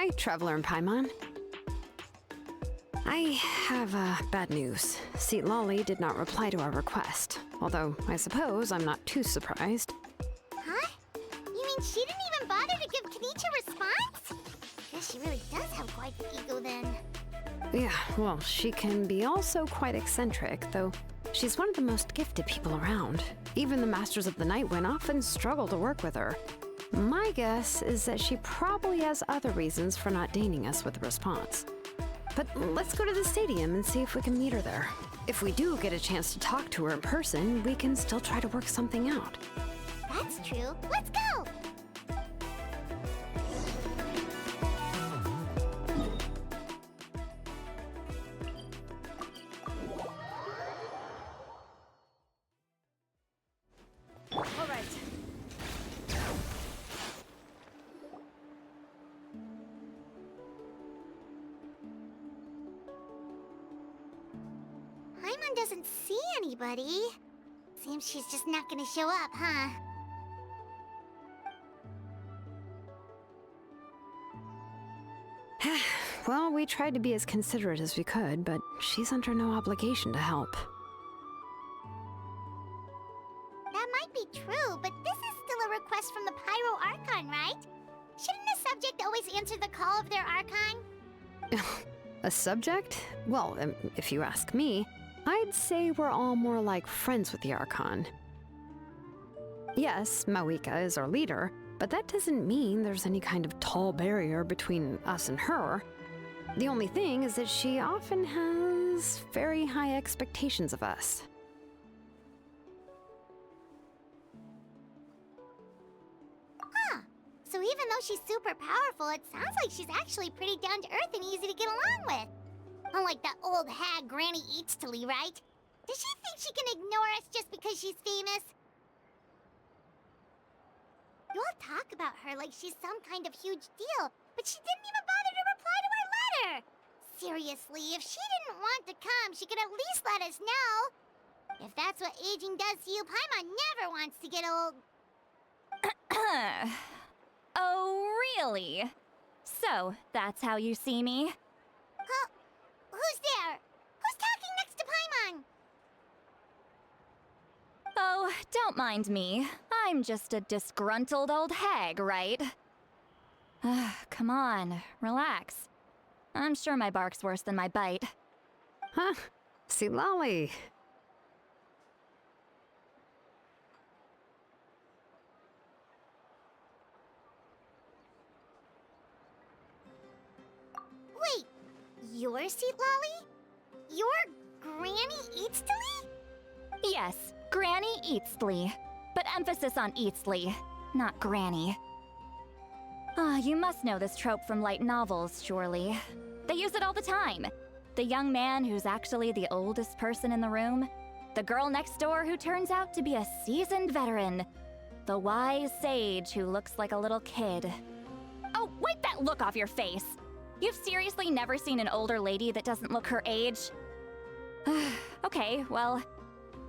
Hi, Traveler in Paimon. I have bad news. Seat Lolly did not reply to our request, although I suppose I'm not too surprised. Huh? You mean she didn't even bother to give Kenichi a response? Guess she really does have quite the ego then. Yeah, well, she can be also quite eccentric, though she's one of the most gifted people around. Even the Masters of the Night Wind often struggle to work with her. My guess is that she probably has other reasons for not deigning us with a response. But let's go to the stadium and see if we can meet her there. If we do get a chance to talk to her in person, we can still try to work something out. That's true. Let's go! All right. Paimon doesn't see anybody. Seems she's just not gonna show up, huh? Well, we tried to be as considerate as we could, but she's under no obligation to help. That might be true, but this is still a request from the Pyro Archon, right? Shouldn't a subject always answer the call of their Archon? A subject? Well, if you ask me, I'd say we're all more like friends with the Archon. Yes, Mawika is our leader, but that doesn't mean there's any kind of tall barrier between us and her. The only thing is that she often has very high expectations of us. Huh. So even though she's super powerful, it sounds like she's actually pretty down to earth and easy to get along with. Unlike that old hag Granny Eatstily, right? Does she think she can ignore us just because she's famous? You all talk about her like she's some kind of huge deal, but she didn't even bother to reply to our letter! Seriously, if she didn't want to come, she could at least let us know. If that's what aging does to you, Paimon never wants to get old. Oh, really? So, that's how you see me? Huh? Who's there? Who's talking next to Paimon? Oh, don't mind me. I'm just a disgruntled old hag, right? Come on, relax. I'm sure my bark's worse than my bite. Huh? See, Lolly. Wait, your seat, Lolly? Your Granny Eatstily? Yes, Granny Eatsley. But emphasis on Eatsley, not Granny. You must know this trope from light novels, surely. They use it all the time. The young man who's actually the oldest person in the room. The girl next door who turns out to be a seasoned veteran. The wise sage who looks like a little kid. Oh, wipe that look off your face! You've seriously never seen an older lady that doesn't look her age? Okay, well,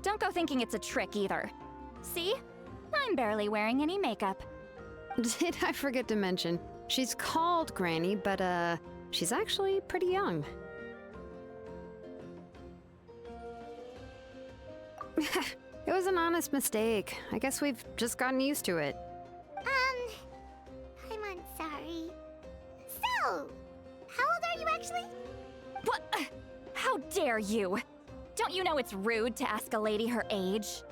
don't go thinking it's a trick either. See? I'm barely wearing any makeup. Did I forget to mention, she's called Granny, but she's actually pretty young. It was an honest mistake. I guess we've just gotten used to it. I'm sorry. So, how old are you actually? What? How dare you? Don't you know it's rude to ask a lady her age?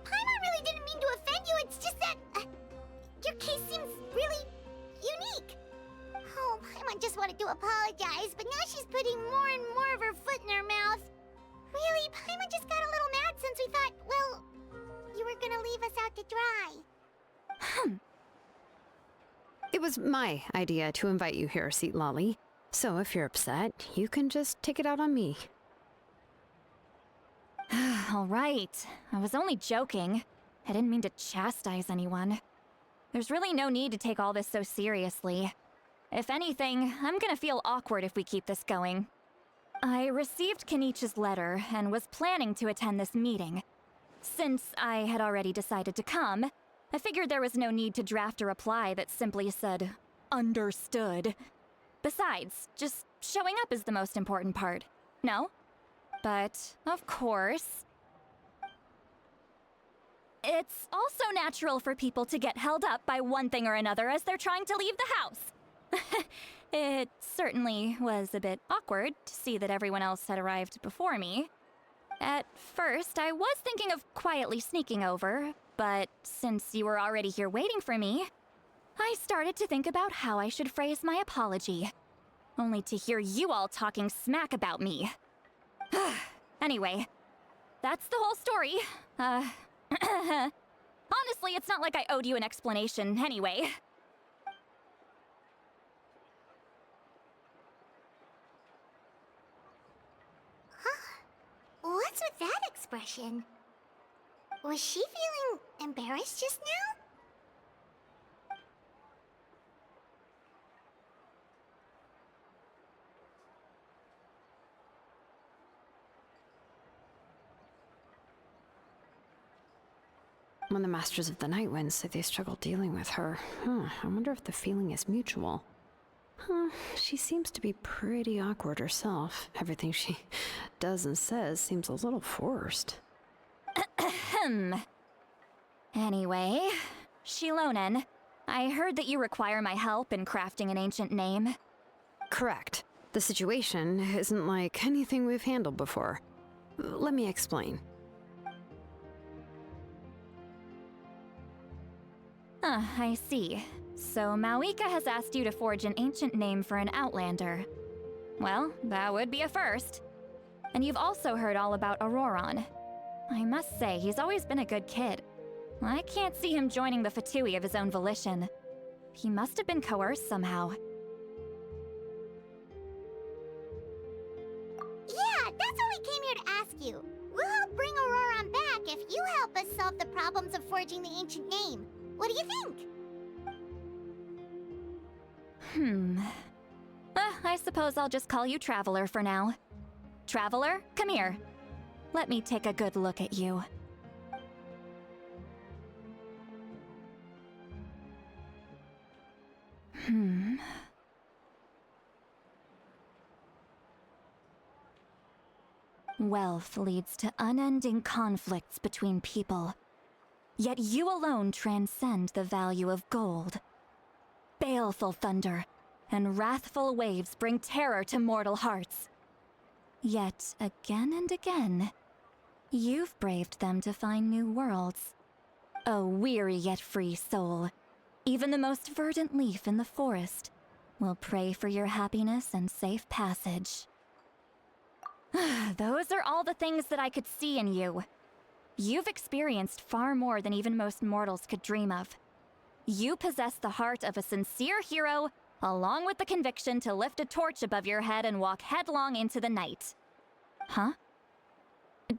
Paimon really didn't mean to offend you, it's just that, your case seems really unique. Oh, Paimon just wanted to apologize, but now she's putting more and more of her foot in her mouth. Really, Paimon just got a little mad since we thought, well, you were gonna leave us out to dry. It was my idea to invite you here, Seat Lolly. So if you're upset, you can just take it out on me. All right. I was only joking. I didn't mean to chastise anyone. There's really no need to take all this so seriously. If anything, I'm gonna feel awkward if we keep this going. I received Kenichi's letter and was planning to attend this meeting. Since I had already decided to come, I figured there was no need to draft a reply that simply said, understood. Besides, just showing up is the most important part. No? But, of course, it's also natural for people to get held up by one thing or another as they're trying to leave the house. It certainly was a bit awkward to see that everyone else had arrived before me. At first, I was thinking of quietly sneaking over, but since you were already here waiting for me, I started to think about how I should phrase my apology. Only to hear you all talking smack about me. Anyway, that's the whole story. Honestly, it's not like I owed you an explanation anyway. What's with that expression? Was she feeling embarrassed just now? When the Masters of the Night Wind say they struggle dealing with her, I wonder if the feeling is mutual. She seems to be pretty awkward herself. Everything she does and says seems a little forced. Anyway, Shilonen, I heard that you require my help in crafting an ancient name. Correct. The situation isn't like anything we've handled before. Let me explain. I see. So Mawika has asked you to forge an ancient name for an Outlander. Well, that would be a first. And you've also heard all about Auroron. I must say, he's always been a good kid. I can't see him joining the Fatui of his own volition. He must have been coerced somehow. Yeah, that's why we came here to ask you. We'll help bring Auroron back if you help us solve the problems of forging the ancient name. What do you think? I suppose I'll just call you Traveler for now. Traveler, come here. Let me take a good look at you. Wealth leads to unending conflicts between people. Yet you alone transcend the value of gold. Baleful thunder and wrathful waves bring terror to mortal hearts. Yet again and again, you've braved them to find new worlds. O weary yet free soul, even the most verdant leaf in the forest will pray for your happiness and safe passage. Those are all the things that I could see in you. You've experienced far more than even most mortals could dream of. You possess the heart of a sincere hero, along with the conviction to lift a torch above your head and walk headlong into the night. Huh?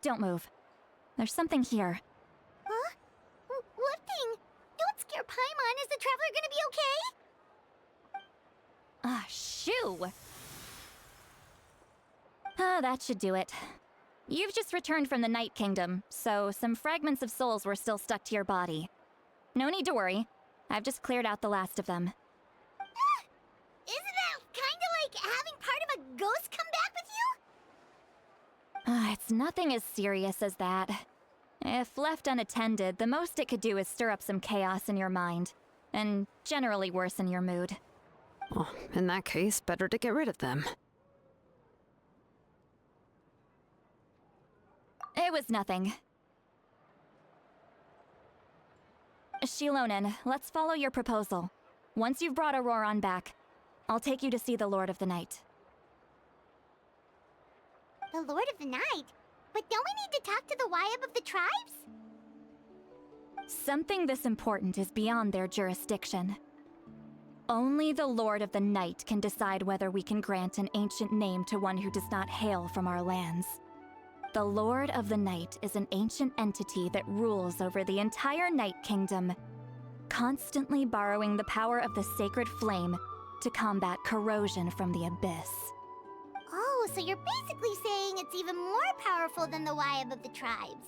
Don't move. There's something here. Huh? What thing? Don't scare Paimon. Is the Traveler gonna be okay? Shoo! That should do it. You've just returned from the Night Kingdom, so some fragments of souls were still stuck to your body. No need to worry. I've just cleared out the last of them. Isn't that kinda like having part of a ghost come back with you? It's nothing as serious as that. If left unattended, the most it could do is stir up some chaos in your mind, and generally worsen your mood. Well, in that case, better to get rid of them. It was nothing. Shilonen, let's follow your proposal. Once you've brought Auroron back, I'll take you to see the Lord of the Night. The Lord of the Night? But don't we need to talk to the Wyab of the tribes? Something this important is beyond their jurisdiction. Only the Lord of the Night can decide whether we can grant an ancient name to one who does not hail from our lands. The Lord of the Night is an ancient entity that rules over the entire Night Kingdom, constantly borrowing the power of the sacred flame to combat corrosion from the abyss. Oh, so you're basically saying it's even more powerful than the Wyab of the tribes.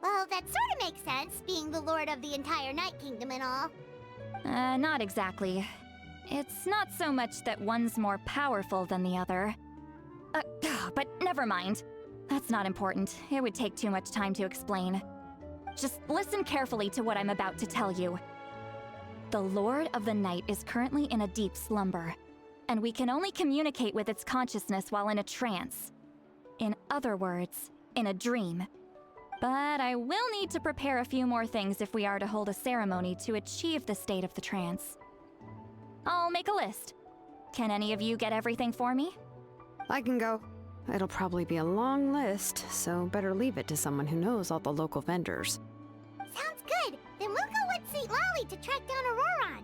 Well, that sort of makes sense, being the Lord of the entire Night Kingdom and all. Not exactly. It's not so much that one's more powerful than the other. But never mind. That's not important. It would take too much time to explain. Just listen carefully to what I'm about to tell you. The Lord of the Night is currently in a deep slumber, and we can only communicate with its consciousness while in a trance. In other words, in a dream. But I will need to prepare a few more things if we are to hold a ceremony to achieve the state of the trance. I'll make a list. Can any of you get everything for me? I can go. It'll probably be a long list, so better leave it to someone who knows all the local vendors. Sounds good. Then we'll go with St. Lolly to track down Auroron.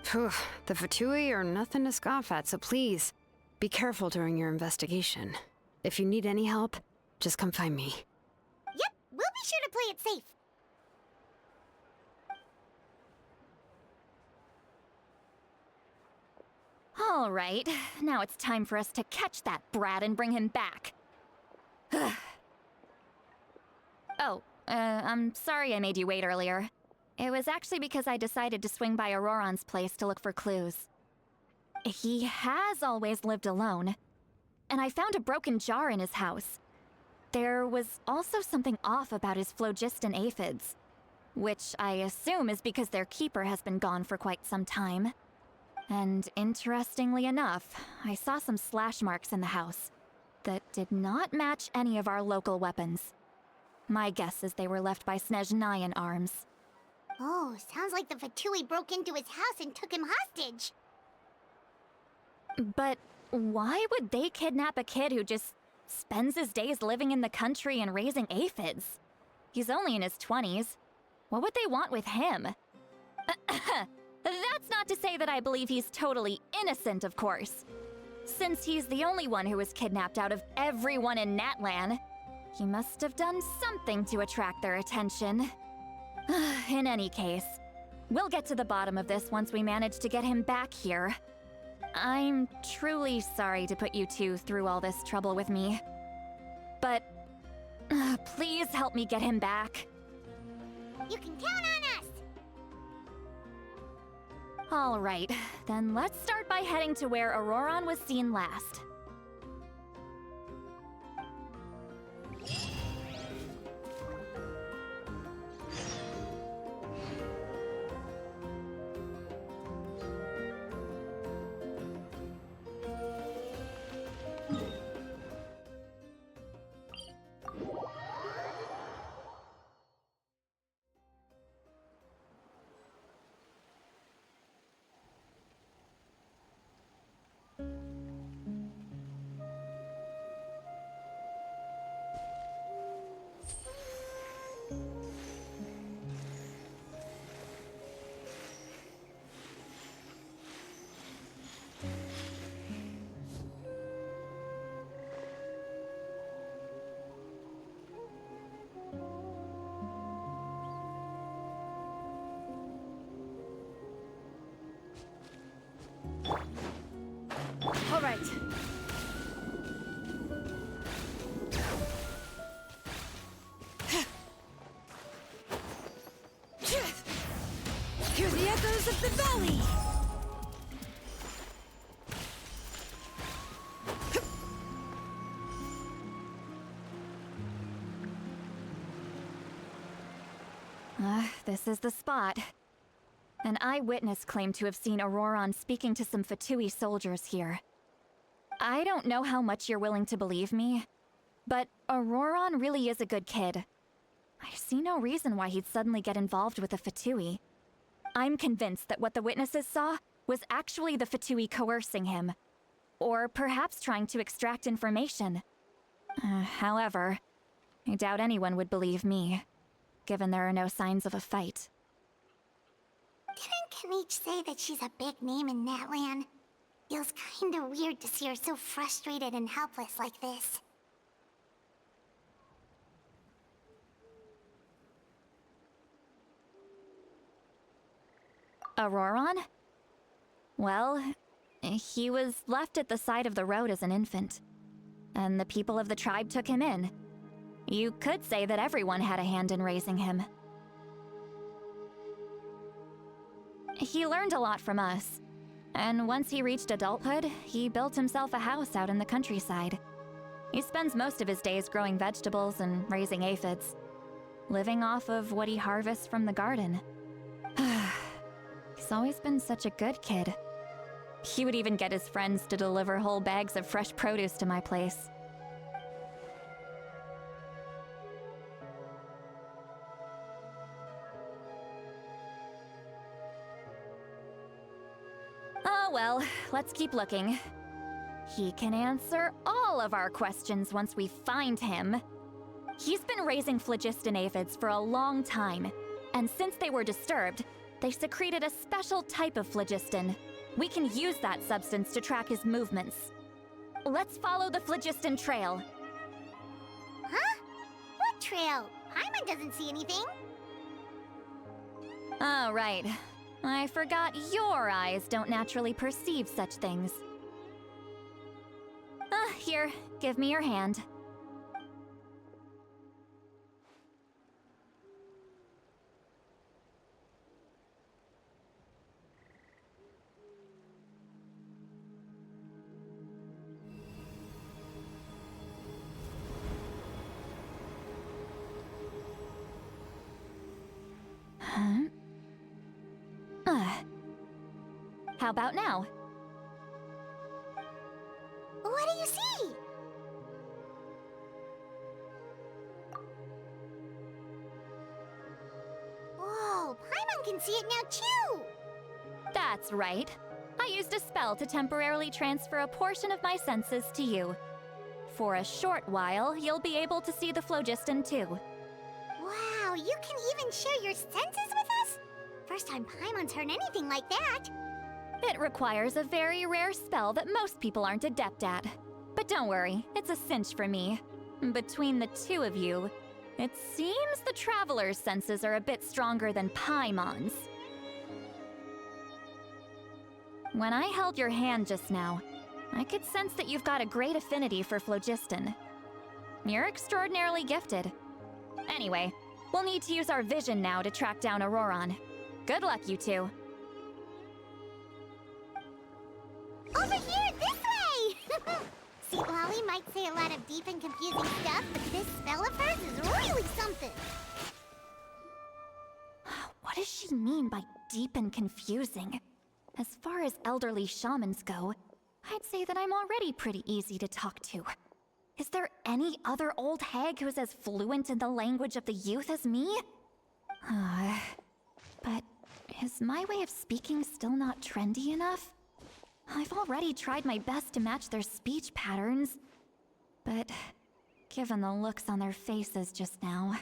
Phew, the Fatui are nothing to scoff at, so please, be careful during your investigation. If you need any help, just come find me. Yep, we'll be sure to play it safe. All right, now it's time for us to catch that brat and bring him back. I'm sorry I made you wait earlier. It was actually because I decided to swing by Auroron's place to look for clues. He has always lived alone, and I found a broken jar in his house. There was also something off about his phlogiston aphids, which I assume is because their keeper has been gone for quite some time. And interestingly enough, I saw some slash marks in the house that did not match any of our local weapons. My guess is they were left by Snezhnayan arms. Oh, sounds like the Fatui broke into his house and took him hostage. But why would they kidnap a kid who just spends his days living in the country and raising aphids? He's only in his 20s. What would they want with him? That's not to say that I believe he's totally innocent, of course. Since he's the only one who was kidnapped out of everyone in Natlan, he must have done something to attract their attention. In any case, we'll get to the bottom of this once we manage to get him back here. I'm truly sorry to put you two through all this trouble with me. But please help me get him back. You can count on us! All right, then let's start by heading to where Auroron was seen last. All right. Hear the echoes of the valley! This is the spot. An eyewitness claimed to have seen Auroron speaking to some Fatui soldiers here. I don't know how much you're willing to believe me, but Auroron really is a good kid. I see no reason why he'd suddenly get involved with the Fatui. I'm convinced that what the witnesses saw was actually the Fatui coercing him, or perhaps trying to extract information. However, I doubt anyone would believe me, given there are no signs of a fight. Didn't Kanich say that she's a big name in Natlan? Feels kinda weird to see her so frustrated and helpless like this. Auroron? Well, he was left at the side of the road as an infant, and the people of the tribe took him in. You could say that everyone had a hand in raising him. He learned a lot from us. And once he reached adulthood, he built himself a house out in the countryside. He spends most of his days growing vegetables and raising aphids, living off of what he harvests from the garden. He's always been such a good kid. He would even get his friends to deliver whole bags of fresh produce to my place. Oh well, let's keep looking. He can answer all of our questions once we find him. He's been raising phlogiston aphids for a long time, and since they were disturbed, they secreted a special type of phlogiston. We can use that substance to track his movements. Let's follow the phlogiston trail. Huh? What trail? Paimon doesn't see anything. Oh, right. I forgot your eyes don't naturally perceive such things. Here, give me your hand. Huh? How about now? What do you see? Whoa, Paimon can see it now too! That's right. I used a spell to temporarily transfer a portion of my senses to you. For a short while, you'll be able to see the phlogiston too. Wow, you can even share your senses with us? First time Paimon's heard anything like that. It requires a very rare spell that most people aren't adept at. But don't worry, it's a cinch for me. Between the two of you, it seems the Traveler's senses are a bit stronger than Paimon's. When I held your hand just now, I could sense that you've got a great affinity for phlogiston. You're extraordinarily gifted. Anyway, we'll need to use our vision now to track down Auroron. Good luck, you two. Over here, this way! See, Lolly might say a lot of deep and confusing stuff, but this spell of hers is really something. What does she mean by deep and confusing? As far as elderly shamans go, I'd say that I'm already pretty easy to talk to. Is there any other old hag who's as fluent in the language of the youth as me? But is my way of speaking still not trendy enough? I've already tried my best to match their speech patterns. But given the looks on their faces just now,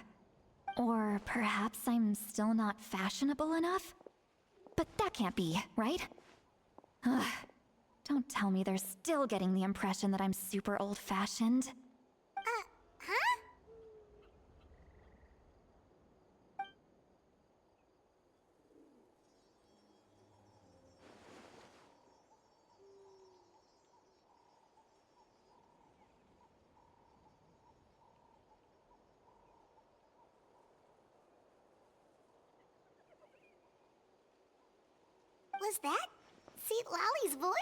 or perhaps I'm still not fashionable enough? But that can't be, right? Don't tell me they're still getting the impression that I'm super old-fashioned. Huh? Was that St. Lally's voice?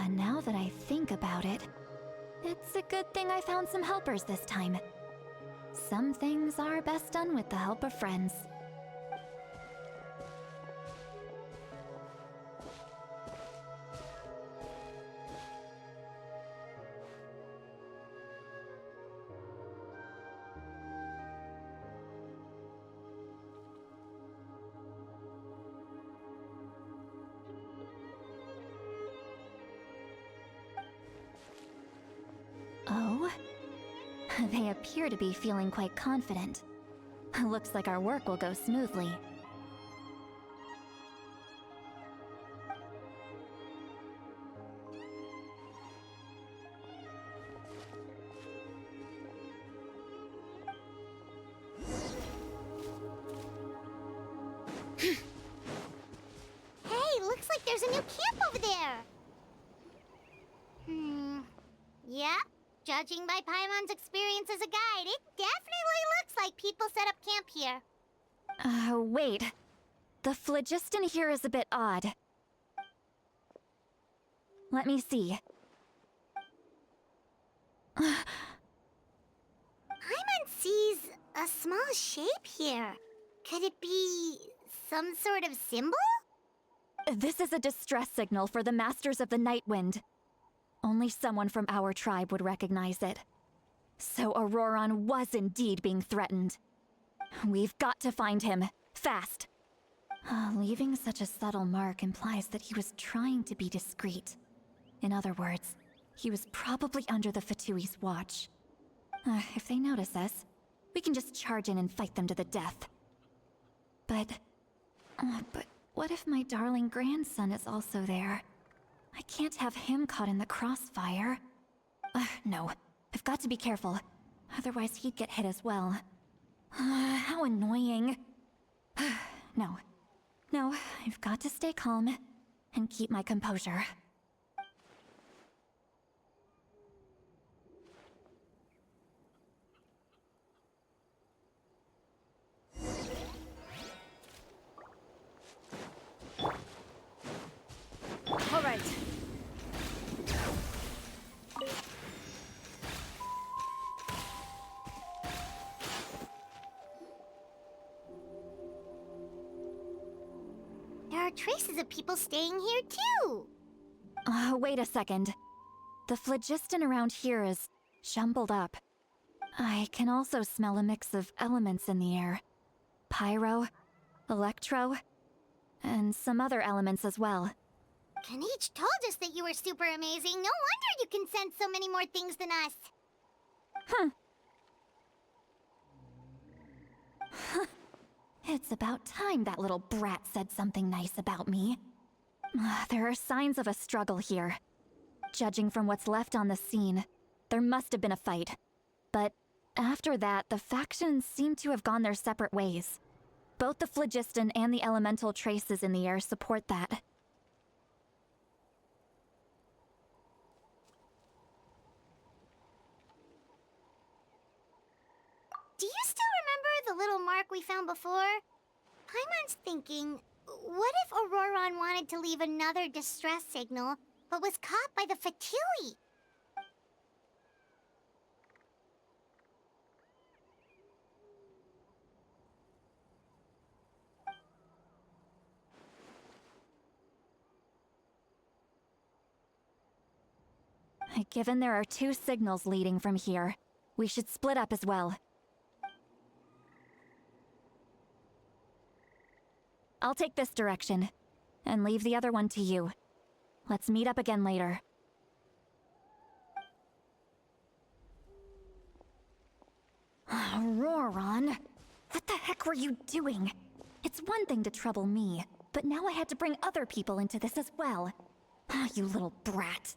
Now that I think about it, it's a good thing I found some helpers this time. Some things are best done with the help of friends. Oh? They appear to be feeling quite confident. Looks like our work will go smoothly. Hey, looks like there's a new camp over there. Yep. Judging by Paimon's experience as a guide, it definitely looks like people set up camp here. Wait. The phlogiston here is a bit odd. Let me see. Paimon sees a small shape here. Could it be some sort of symbol? This is a distress signal for the Masters of the Night Wind. Only someone from our tribe would recognize it. So Auroron was indeed being threatened. We've got to find him, fast. Leaving such a subtle mark implies that he was trying to be discreet. In other words, he was probably under the Fatui's watch. If they notice us, we can just charge in and fight them to the death. But what if my darling grandson is also there? I can't have him caught in the crossfire. No, I've got to be careful. Otherwise he'd get hit as well. How annoying. No, I've got to stay calm and keep my composure. All right. There are traces of people staying here too. Wait a second. The phlogiston around here is jumbled up. I can also smell a mix of elements in the air. Pyro, electro, and some other elements as well. Kanich told us that you were super amazing. No wonder you can sense so many more things than us. It's about time that little brat said something nice about me. There are signs of a struggle here. Judging from what's left on the scene, there must have been a fight. But after that, the factions seem to have gone their separate ways. Both the phlogiston and the elemental traces in the air support that. Do you still remember the little mark we found before? Paimon's thinking, what if Auroron wanted to leave another distress signal, but was caught by the Fatui? Given there are two signals leading from here, we should split up as well. I'll take this direction, and leave the other one to you. Let's meet up again later. Auroron, what the heck were you doing? It's one thing to trouble me, but now I had to bring other people into this as well. You little brat.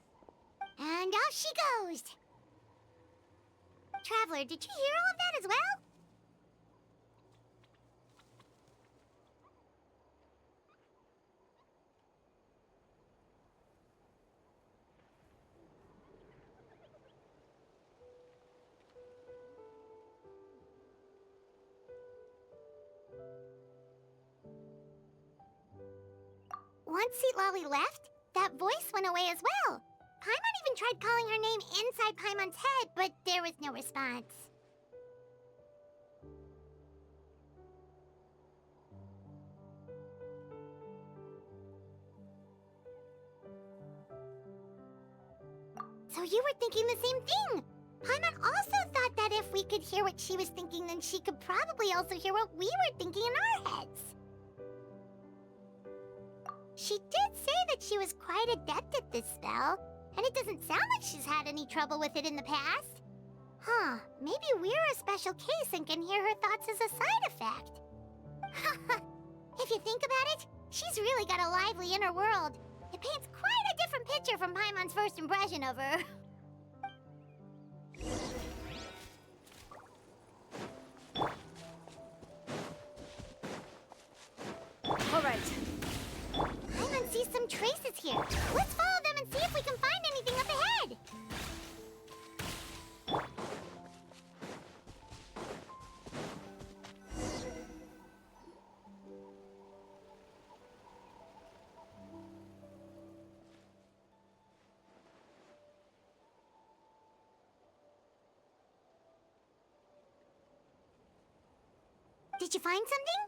And off she goes! Traveler, did you hear all of that as well? Once Seatlolly left, that voice went away as well. Paimon even tried calling her name inside Paimon's head, but there was no response. So you were thinking the same thing! Paimon also thought that if we could hear what she was thinking, then she could probably also hear what we were thinking in our heads. She did say that she was quite adept at this spell, and it doesn't sound like she's had any trouble with it in the past. Huh, maybe we're a special case and can hear her thoughts as a side effect. If you think about it, she's really got a lively inner world. It paints quite a different picture from Paimon's first impression of her. All right. Paimon sees some traces here. Let's follow them and see if we can find anything up ahead. Did you find something?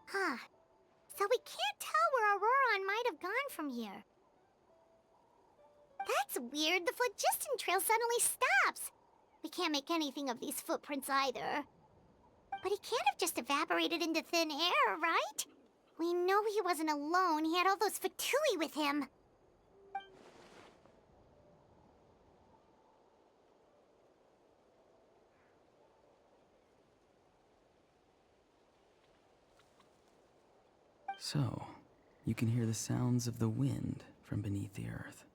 Huh. So we can't tell where Auroron might have gone from here. That's weird. The phlogiston trail suddenly stops. We can't make anything of these footprints either. But he can't have just evaporated into thin air, right? We know he wasn't alone. He had all those Fatui with him. So, you can hear the sounds of the wind from beneath the earth.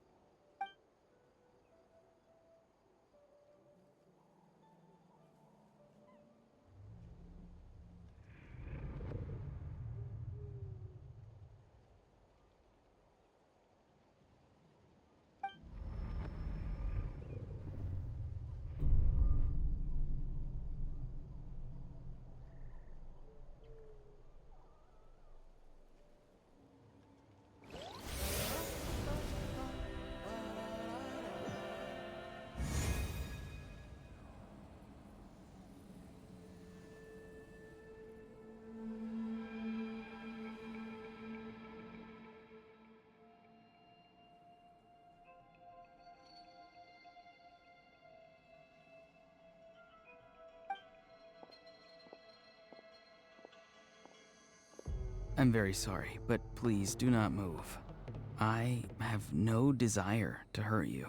I'm very sorry, but please do not move. I have no desire to hurt you.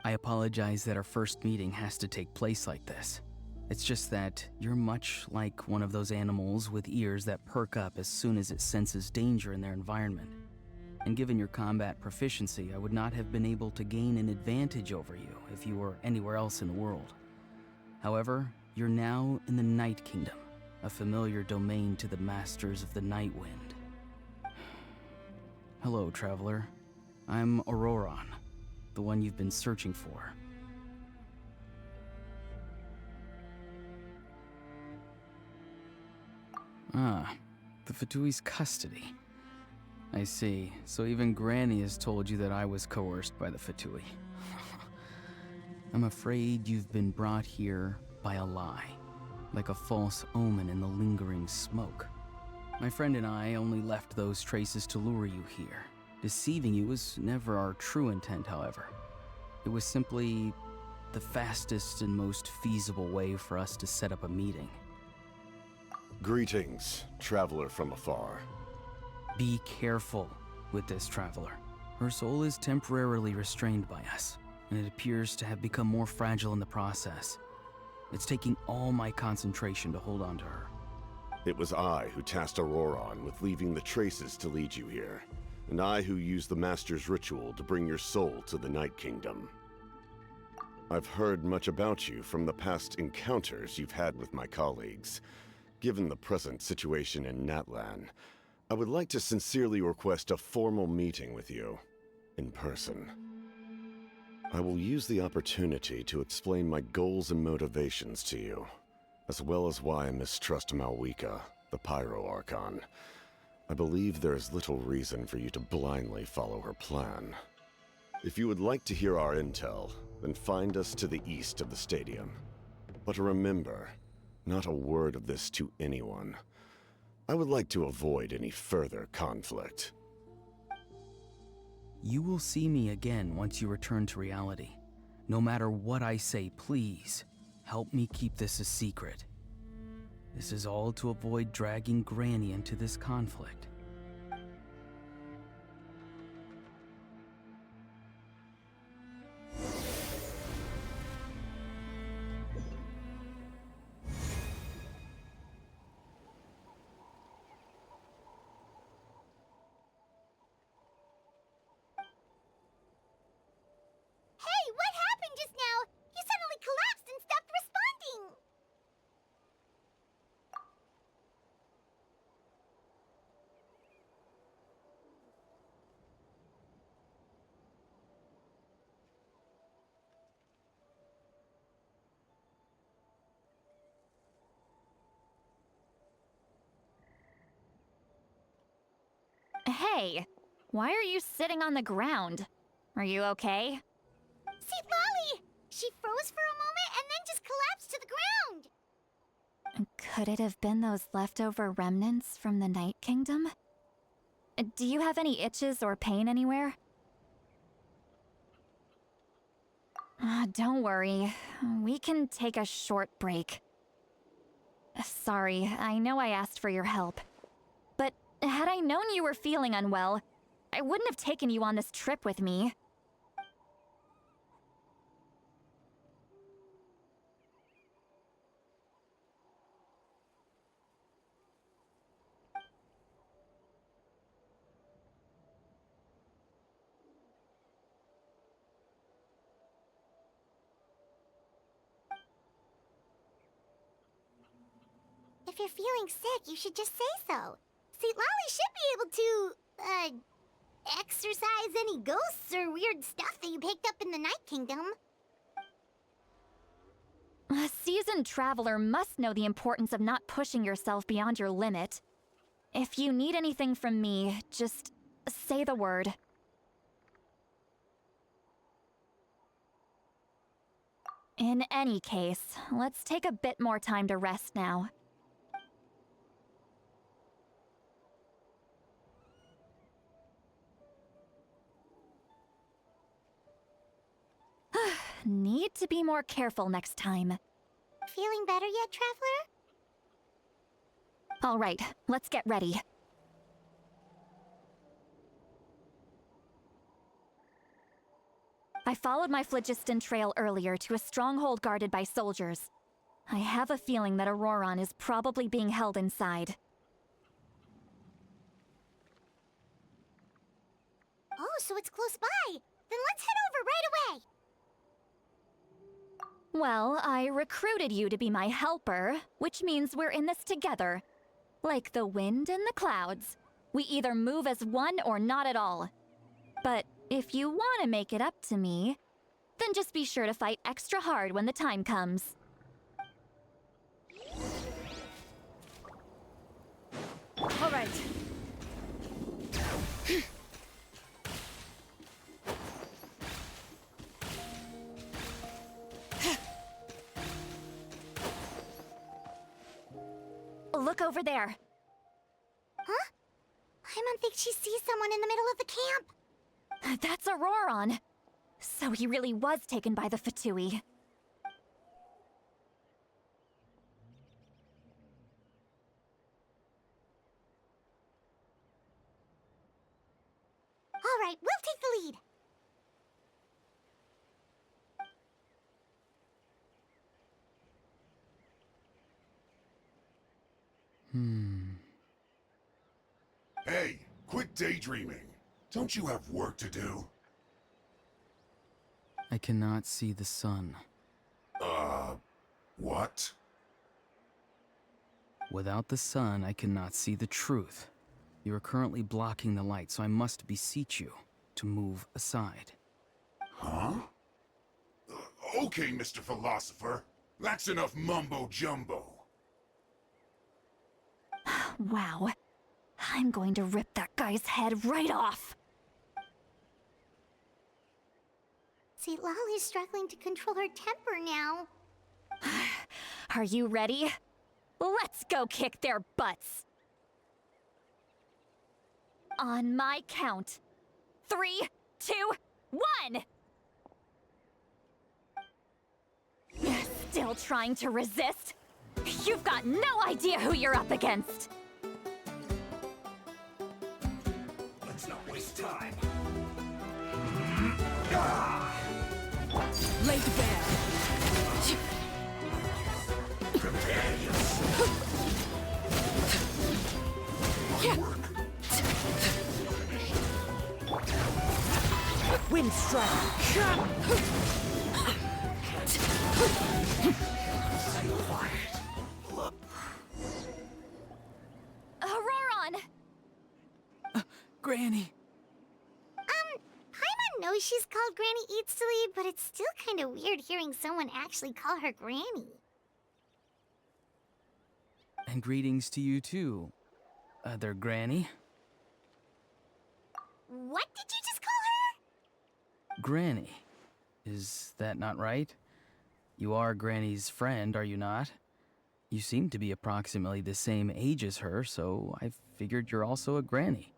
I apologize that our first meeting has to take place like this. It's just that you're much like one of those animals with ears that perk up as soon as it senses danger in their environment. And given your combat proficiency, I would not have been able to gain an advantage over you if you were anywhere else in the world. However, you're now in the Night Kingdom, a familiar domain to the Masters of the Night Wind. Hello, traveler. I'm Auroron, the one you've been searching for. Ah, the Fatui's custody. I see. So even Granny has told you that I was coerced by the Fatui. I'm afraid you've been brought here by a lie, like a false omen in the lingering smoke. My friend and I only left those traces to lure you here. Deceiving you was never our true intent, however. It was simply the fastest and most feasible way for us to set up a meeting. Greetings, traveler from afar. Be careful with this traveler. Her soul is temporarily restrained by us, and it appears to have become more fragile in the process. It's taking all my concentration to hold on to her. It was I who tasked Auroron with leaving the traces to lead you here, and I who used the Master's ritual to bring your soul to the Night Kingdom. I've heard much about you from the past encounters you've had with my colleagues. Given the present situation in Natlan, I would like to sincerely request a formal meeting with you, in person. I will use the opportunity to explain my goals and motivations to you, as well as why I mistrust Malwika, the Pyro Archon. I believe there is little reason for you to blindly follow her plan. If you would like to hear our intel, then find us to the east of the stadium. But remember, not a word of this to anyone. I would like to avoid any further conflict. You will see me again once you return to reality. No matter what I say, please, Help me keep this a secret. This is all to avoid dragging Granny into this conflict. Hey, what happened just now? You suddenly collapsed and stopped responding. Hey, why are you sitting on the ground? Are you okay? See, Lolly! She froze for a moment and then just collapsed to the ground. Could it have been those leftover remnants from the Night Kingdom? Do you have any itches or pain anywhere? Don't worry. We can take a short break. Sorry, I know I asked for your help. But had I known you were feeling unwell, I wouldn't have taken you on this trip with me. If you're feeling sick, you should just say so. See, Lolly should be able to, exorcise any ghosts or weird stuff that you picked up in the Night Kingdom. A seasoned traveler must know the importance of not pushing yourself beyond your limit. If you need anything from me, just say the word. In any case, let's take a bit more time to rest now. Need to be more careful next time. Feeling better yet, Traveler? All right, let's get ready. I followed my phlogiston trail earlier to a stronghold guarded by soldiers. I have a feeling that Auroron is probably being held inside. Oh, so it's close by. Then let's head over right away. Well, I recruited you to be my helper, which means we're in this together. Like the wind and the clouds. We either move as one or not at all. But if you want to make it up to me, then just be sure to fight extra hard when the time comes. All right. Look over there. Huh? Paimon thinks she sees someone in the middle of the camp. That's Auroron. So he really was taken by the Fatui. All right, we'll take the lead. Hey, quit daydreaming. Don't you have work to do? I cannot see the sun. What? Without the sun, I cannot see the truth. You are currently blocking the light, so I must beseech you to move aside. Huh? Okay, Mr. Philosopher. That's enough mumbo-jumbo. Wow. I'm going to rip that guy's head right off. See, Lolly's struggling to control her temper now. Are you ready? Let's go kick their butts. On my count. 3, 2, 1! Still trying to resist? You've got no idea who you're up against! Let's not waste time. Lay to bear. Prepare yourself. Wind strike. Auroron! Granny! Paimon knows she's called Granny Eatsley, but it's still kind of weird hearing someone actually call her Granny. And greetings to you too, other Granny. What did you just call her? Granny. Is that not right? You are Granny's friend, are you not? You seem to be approximately the same age as her, so I figured you're also a Granny.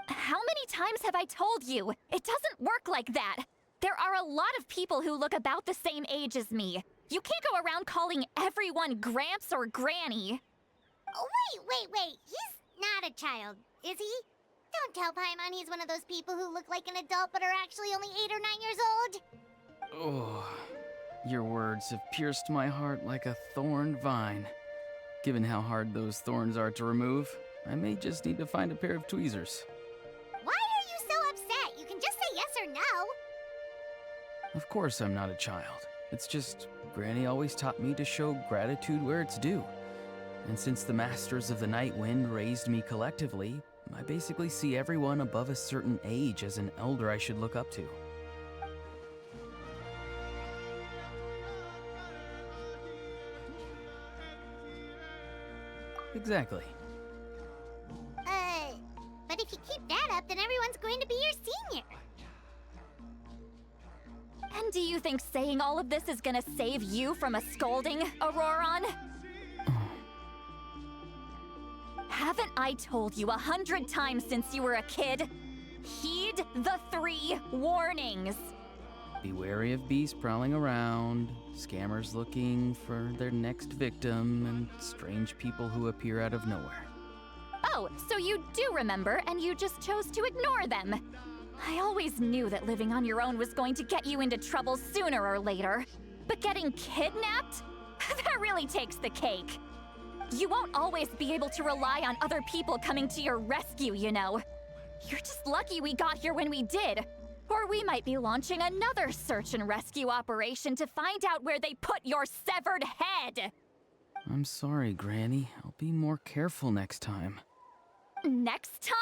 How many times have I told you? It doesn't work like that. There are a lot of people who look about the same age as me. You can't go around calling everyone Gramps or Granny. Oh, wait. He's not a child, is he? Don't tell Paimon he's one of those people who look like an adult but are actually only 8 or 9 years old. Oh, your words have pierced my heart like a thorned vine. Given how hard those thorns are to remove, I may just need to find a pair of tweezers. Why are you so upset? You can just say yes or no. Of course I'm not a child. It's just, Granny always taught me to show gratitude where it's due. And since the Masters of the Night Wind raised me collectively, I basically see everyone above a certain age as an elder I should look up to. Exactly. But if you keep that up, then everyone's going to be your senior. And do you think saying all of this is gonna save you from a scolding, Auroron? Haven't I told you 100 times since you were a kid? Heed the 3 warnings. Be wary of beasts prowling around, scammers looking for their next victim, and strange people who appear out of nowhere. Oh, so you do remember, and you just chose to ignore them. I always knew that living on your own was going to get you into trouble sooner or later. But getting kidnapped? That really takes the cake. You won't always be able to rely on other people coming to your rescue, you know. You're just lucky we got here when we did. Or we might be launching another search and rescue operation to find out where they put your severed head. I'm sorry, Granny. I'll be more careful next time. Next time?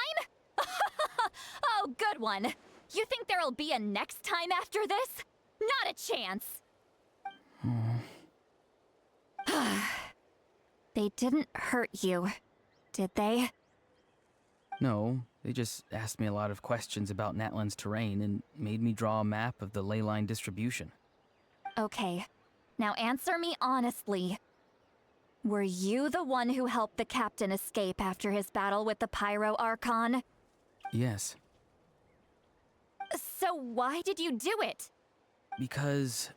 Oh, good one. You think there'll be a next time after this? Not a chance. They didn't hurt you, did they? No, they just asked me a lot of questions about Natlan's terrain and made me draw a map of the ley line distribution. Okay, now answer me honestly. Were you the one who helped the captain escape after his battle with the Pyro Archon? Yes. So why did you do it? Because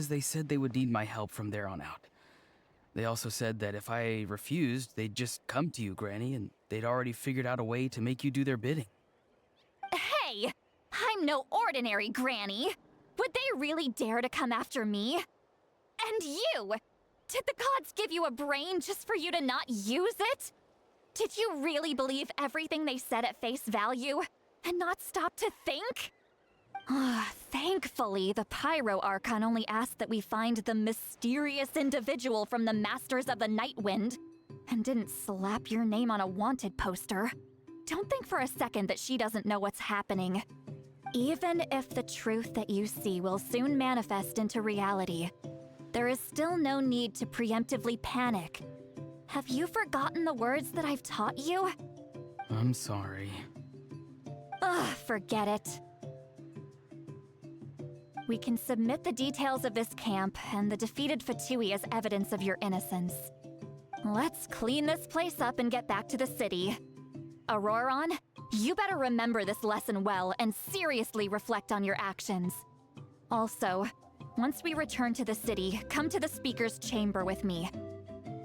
they said they would need my help from there on out. They also said that if I refused, they'd just come to you, Granny, and they'd already figured out a way to make you do their bidding. Hey! I'm no ordinary Granny! Would they really dare to come after me? And you! Did the gods give you a brain just for you to not use it? Did you really believe everything they said at face value, and not stop to think? Thankfully, the Pyro Archon only asked that we find the mysterious individual from the Masters of the Night Wind, and didn't slap your name on a wanted poster. Don't think for a second that she doesn't know what's happening. Even if the truth that you see will soon manifest into reality, there is still no need to preemptively panic. Have you forgotten the words that I've taught you? I'm sorry. Forget it. We can submit the details of this camp and the defeated Fatui as evidence of your innocence. Let's clean this place up and get back to the city. Auroron, you better remember this lesson well and seriously reflect on your actions. Also, Once we return to the city, come to the speaker's chamber with me.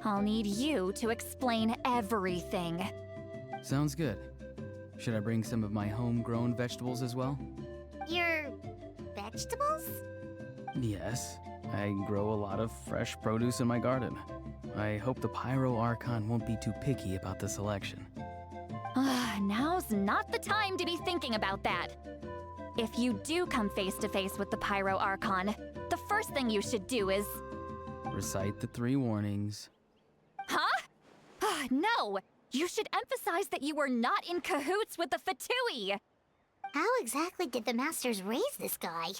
I'll need you to explain everything. Sounds good. Should I bring some of my homegrown vegetables as well? Your vegetables? Yes. I grow a lot of fresh produce in my garden. I hope the Pyro Archon won't be too picky about the selection. Now's not the time to be thinking about that. If you do come face to face with the Pyro Archon, the first thing you should do is... Recite the 3 warnings. Huh? No! You should emphasize that you were not in cahoots with the Fatui! How exactly did the Masters raise this guy?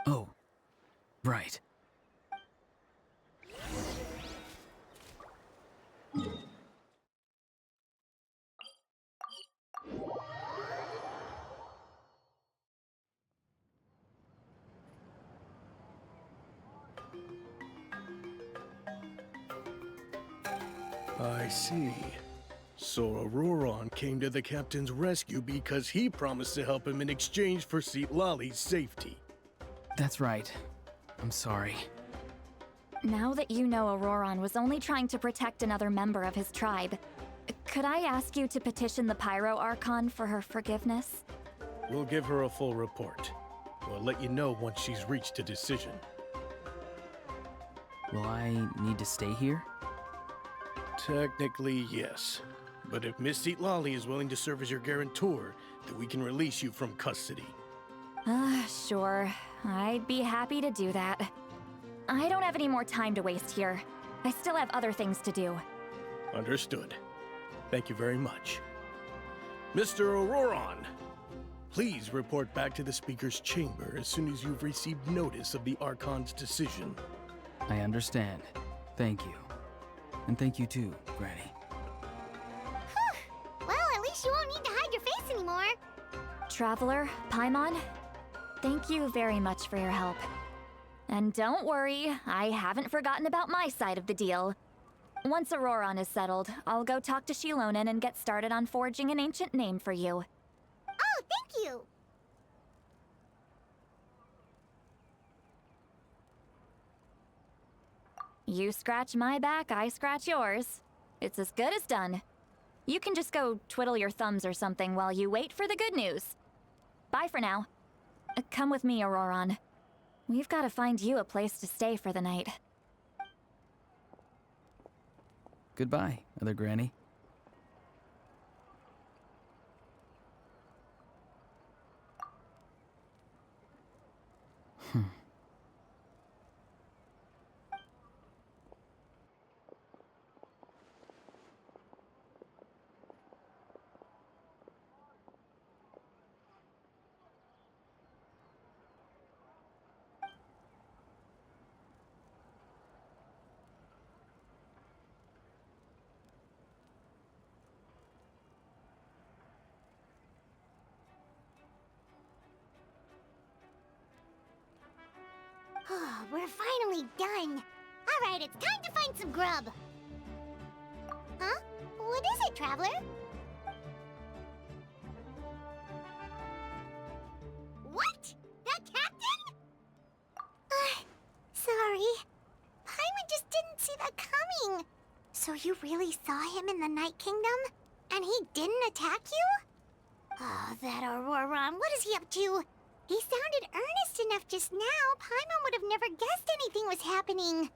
Oh, right. I see. So Auroron came to the captain's rescue because he promised to help him in exchange for Lali's safety. That's right. I'm sorry. Now that you know Auroron was only trying to protect another member of his tribe, could I ask you to petition the Pyro Archon for her forgiveness? We'll give her a full report. We'll let you know once she's reached a decision. Will I need to stay here? Technically, yes. But if Miss Lali is willing to serve as your guarantor, then we can release you from custody. Sure. I'd be happy to do that. I don't have any more time to waste here. I still have other things to do. Understood. Thank you very much. Mr. Auroron, please report back to the Speaker's chamber as soon as you've received notice of the Archon's decision. I understand. Thank you. And thank you too, Granny. Well, at least you won't need to hide your face anymore. Traveler, Paimon, thank you very much for your help. And don't worry, I haven't forgotten about my side of the deal. Once Auroron is settled, I'll go talk to Shilonen and get started on forging an ancient name for you. Oh, thank you. You scratch my back, I scratch yours. It's as good as done. You can just go twiddle your thumbs or something while you wait for the good news. Bye for now. Come with me, Auroron. We've got to find you a place to stay for the night. Goodbye, Other Granny. We're finally done. All right, it's time to find some grub. Huh? What is it, Traveler? What? That captain? Sorry. Paimon just didn't see that coming. So you really saw him in the Night Kingdom? And he didn't attack you? Oh, that Auroron, what is he up to? He sounded earnest enough just now. Paimon would have never guessed anything was happening.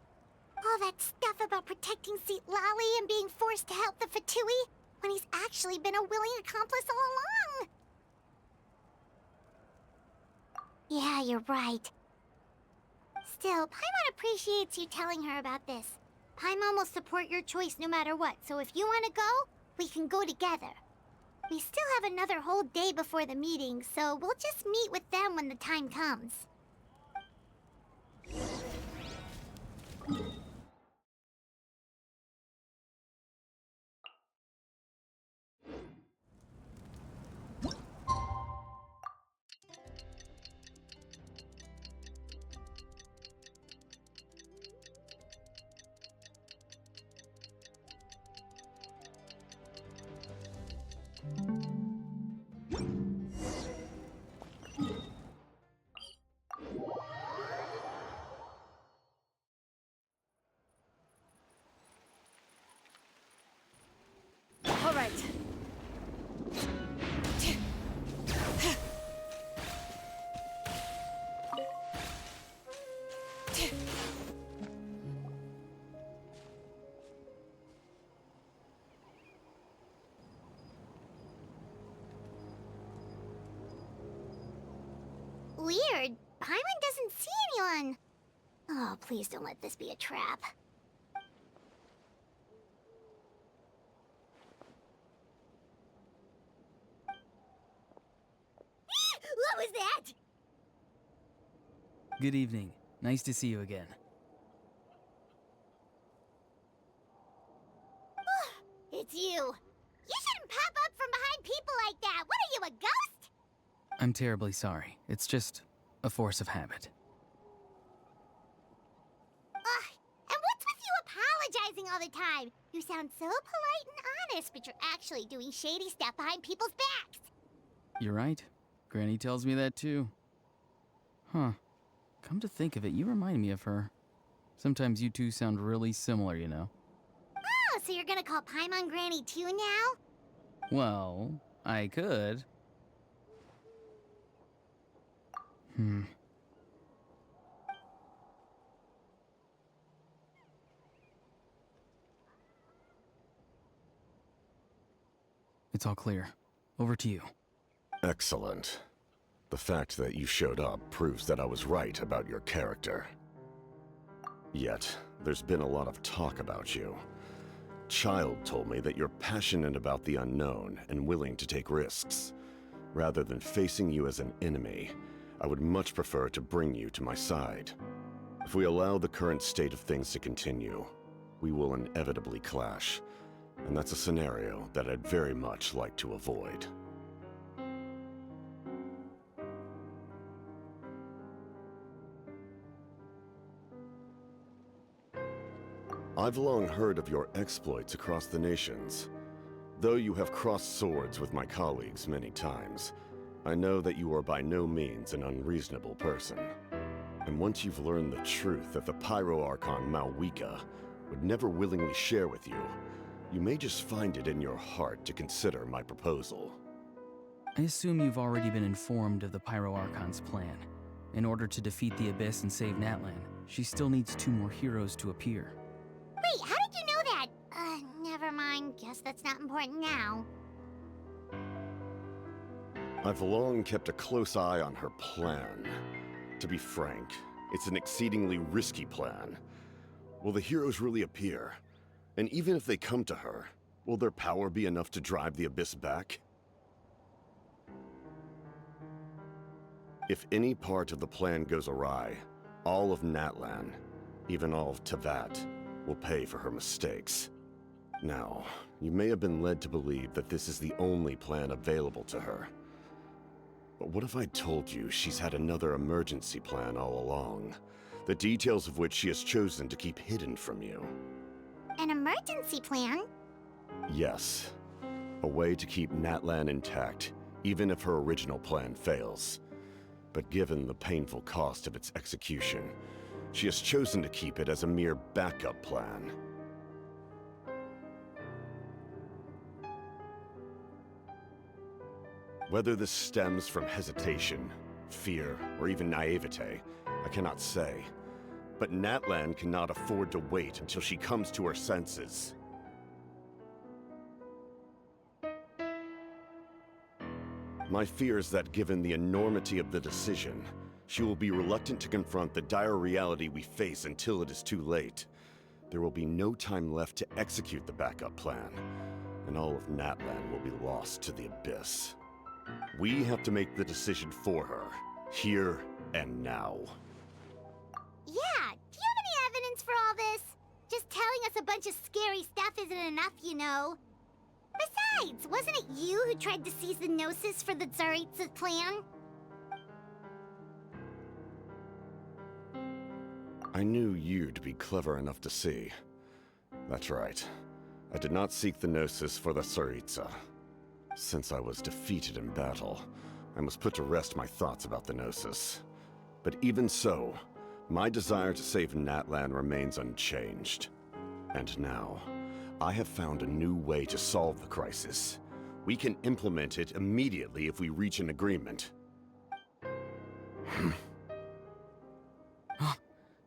All that stuff about protecting Lali and being forced to help the Fatui, when he's actually been a willing accomplice all along. Yeah, you're right. Still, Paimon appreciates you telling her about this. Paimon will support your choice no matter what, so if you want to go, we can go together. We still have another whole day before the meeting, so we'll just meet with them when the time comes. Paimon doesn't see anyone. Oh, please don't let this be a trap. What was that? Good evening. Nice to see you again. It's you. You shouldn't pop up from behind people like that. What are you, a ghost? I'm terribly sorry. It's just a force of habit. Ugh, and what's with you apologizing all the time? You sound so polite and honest, but you're actually doing shady stuff behind people's backs. You're right. Granny tells me that too. Huh. Come to think of it, you remind me of her. Sometimes you two sound really similar, you know. Oh, so you're gonna call Paimon Granny too now? Well, I could. It's all clear. Over to you. Excellent. The fact that you showed up proves that I was right about your character. Yet, there's been a lot of talk about you. Child told me that you're passionate about the unknown and willing to take risks. Rather than facing you as an enemy, I would much prefer to bring you to my side. If we allow the current state of things to continue, we will inevitably clash, and that's a scenario that I'd very much like to avoid. I've long heard of your exploits across the nations. Though you have crossed swords with my colleagues many times, I know that you are by no means an unreasonable person. And once you've learned the truth that the Pyro Archon Malwika would never willingly share with you, you may just find it in your heart to consider my proposal. I assume you've already been informed of the Pyro Archon's plan. In order to defeat the Abyss and save Natlan, she still needs 2 more heroes to appear. Wait, how did you know that? Never mind. Guess that's not important now. I've long kept a close eye on her plan. To be frank, it's an exceedingly risky plan. Will the heroes really appear? And even if they come to her, will their power be enough to drive the Abyss back? If any part of the plan goes awry, all of Natlan, even all of Tevat, will pay for her mistakes. Now, you may have been led to believe that this is the only plan available to her. But what if I told you she's had another emergency plan all along, the details of which she has chosen to keep hidden from you? An emergency plan? Yes. A way to keep Natlan intact, even if her original plan fails. But given the painful cost of its execution, she has chosen to keep it as a mere backup plan. Whether this stems from hesitation, fear, or even naivete, I cannot say. But Natlan cannot afford to wait until she comes to her senses. My fear is that given the enormity of the decision, she will be reluctant to confront the dire reality we face until it is too late. There will be no time left to execute the backup plan, and all of Natlan will be lost to the Abyss. We have to make the decision for her, here and now. Yeah, do you have any evidence for all this? Just telling us a bunch of scary stuff isn't enough, you know. Besides, wasn't it you who tried to seize the Gnosis for the Tsaritsa clan? I knew you'd be clever enough to see. That's right. I did not seek the Gnosis for the Tsaritsa. Since I was defeated in battle, I must put to rest my thoughts about the Gnosis. But even so, my desire to save Natlan remains unchanged. And now, I have found a new way to solve the crisis. We can implement it immediately if we reach an agreement.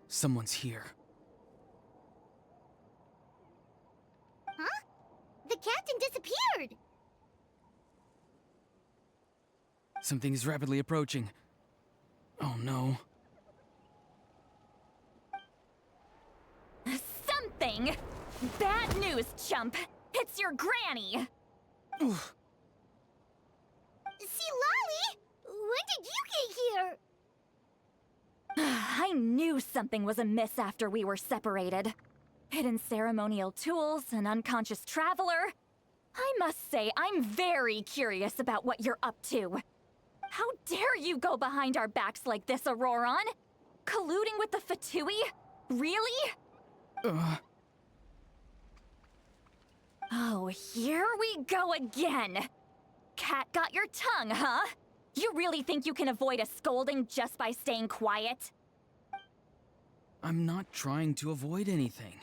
Someone's here. Huh? The captain disappeared! Something is rapidly approaching. Oh no. Something! Bad news, chump! It's your granny! Oof. See, Lolly? When did you get here? I knew something was amiss after we were separated. Hidden ceremonial tools, an unconscious traveler. I must say, I'm very curious about what you're up to. How dare you go behind our backs like this, Auroron? Colluding with the Fatui? Really? Oh, here we go again. Cat got your tongue, huh? You really think you can avoid a scolding just by staying quiet? I'm not trying to avoid anything.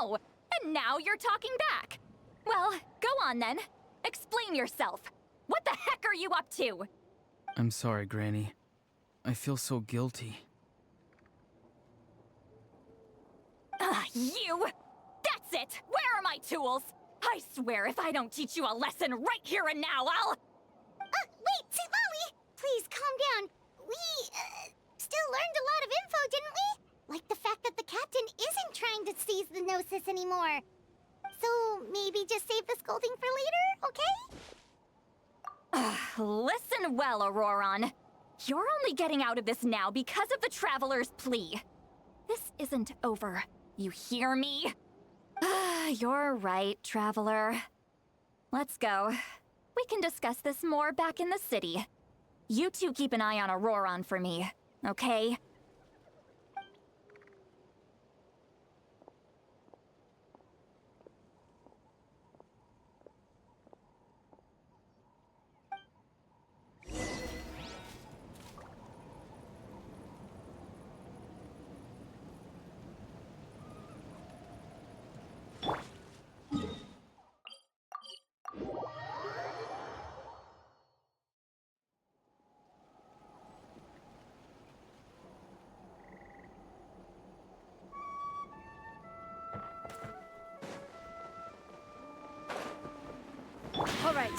Oh, and now you're talking back. Well, go on then. Explain yourself. What the heck are you up to? I'm sorry, Granny. I feel so guilty. You! That's it! Where are my tools? I swear if I don't teach you a lesson right here and now, I'll... Wait, see, Lolly! Please, calm down. We, still learned a lot of info, didn't we? Like the fact that the captain isn't trying to seize the Gnosis anymore. So, maybe just save the scolding for later, okay? Listen well, Auroron. You're only getting out of this now because of the Traveler's plea. This isn't over. You hear me? You're right, Traveler. Let's go. We can discuss this more back in the city. You two keep an eye on Auroron for me, okay? All right.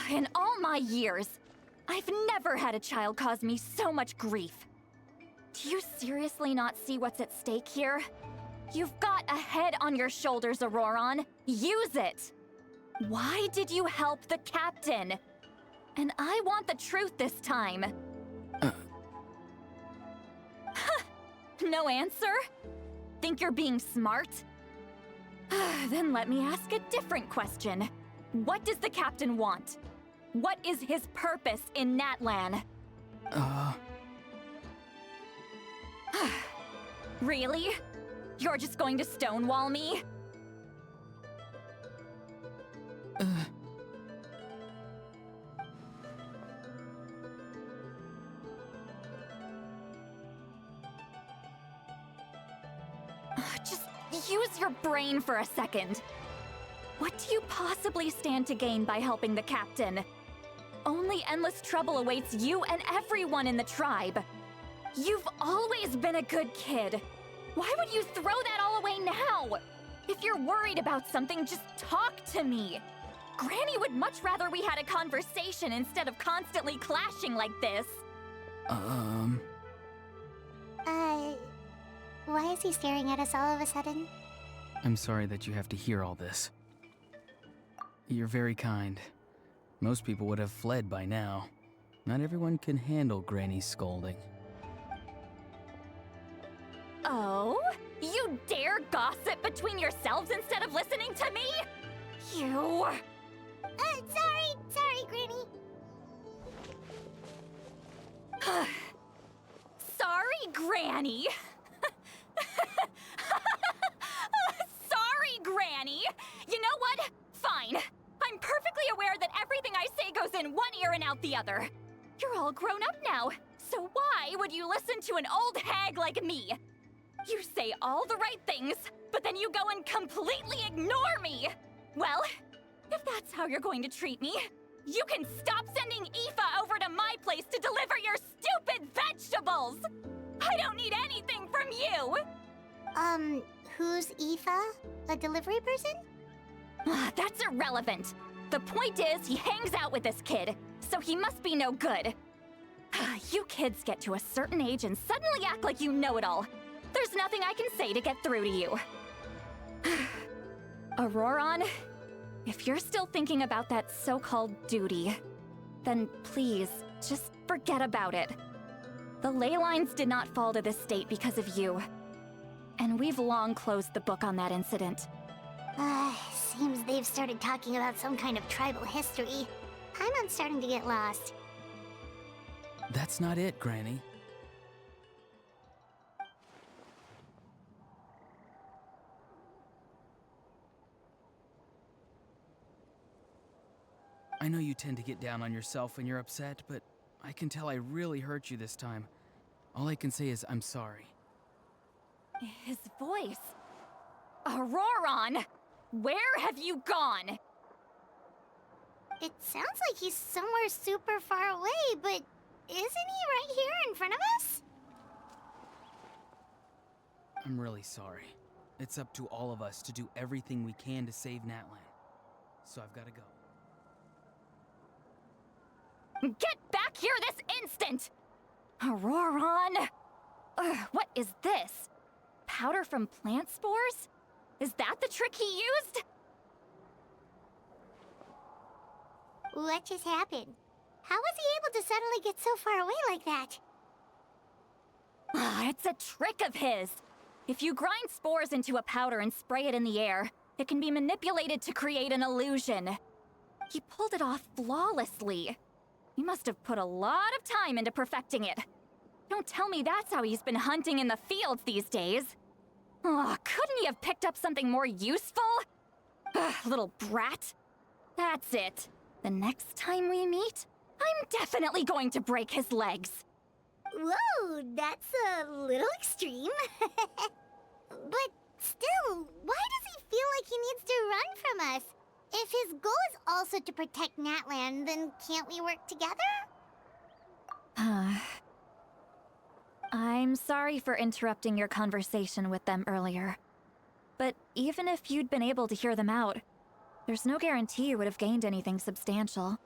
In all my years, I've never had a child cause me so much grief. Do you seriously not see what's at stake here? You've got a head on your shoulders, Auroron. Use it! Why did you help the captain? And I want the truth this time. No answer? Think you're being smart? Then let me ask a different question. What does the captain want? What is his purpose in Natlan? Really? You're just going to stonewall me? Just use your brain for a second. What do you possibly stand to gain by helping the captain? Only endless trouble awaits you and everyone in the tribe. You've always been a good kid. Why would you throw that all away now? If you're worried about something, just talk to me. Granny would much rather we had a conversation instead of constantly clashing like this. Why is he staring at us all of a sudden? I'm sorry that you have to hear all this. You're very kind. Most people would have fled by now. Not everyone can handle Granny's scolding. Oh? You dare gossip between yourselves instead of listening to me? You... Sorry, Granny. Sorry, Granny. Sorry, Granny. You know what? Fine. I'm perfectly aware that everything I say goes in one ear and out the other. You're all grown up now, so why would you listen to an old hag like me? You say all the right things, but then you go and completely ignore me. Well, if that's how you're going to treat me, you can stop sending Aoife over to my place to deliver your stupid vegetables! I don't need anything from you! Who's Aoife? A delivery person? That's irrelevant. The point is, he hangs out with this kid, so he must be no good. You kids get to a certain age and suddenly act like you know it all. There's nothing I can say to get through to you. Auroron, if you're still thinking about that so-called duty, then please, just forget about it. The ley lines did not fall to this state because of you. And we've long closed the book on that incident. Seems they've started talking about some kind of tribal history. I'm starting to get lost. That's not it, Granny. I know you tend to get down on yourself when you're upset, but I can tell I really hurt you this time. All I can say is I'm sorry. His voice. Auroron! Where have you gone? It sounds like he's somewhere super far away, but isn't he right here in front of us? I'm really sorry. It's up to all of us to do everything we can to save Natlan. So I've got to go. Get back here this instant! Auroron! What is this? Powder from plant spores? Is that the trick he used? What just happened? How was he able to suddenly get so far away like that? It's a trick of his. If you grind spores into a powder and spray it in the air, it can be manipulated to create an illusion. He pulled it off flawlessly. He must have put a lot of time into perfecting it. Don't tell me that's how he's been hunting in the fields these days. Couldn't he have picked up something more useful? Little brat. That's it. The next time we meet, I'm definitely going to break his legs. Whoa, that's a little extreme. But still, why does he feel like he needs to run from us? If his goal is also to protect Natlan, then can't we work together? I'm sorry for interrupting your conversation with them earlier. But even if you'd been able to hear them out, there's no guarantee you would have gained anything substantial.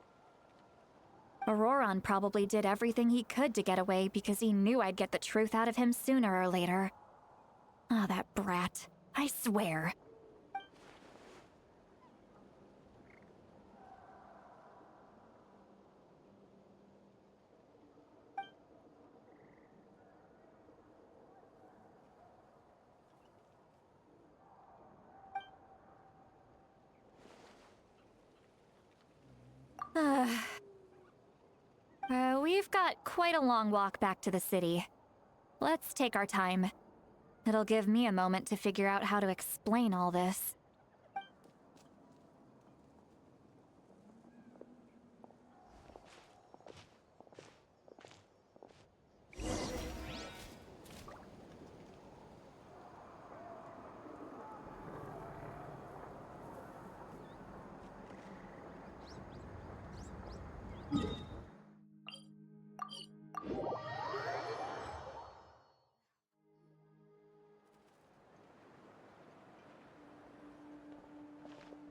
Auroron probably did everything he could to get away because he knew I'd get the truth out of him sooner or later. That brat. I swear. We've got quite a long walk back to the city. Let's take our time. It'll give me a moment to figure out how to explain all this.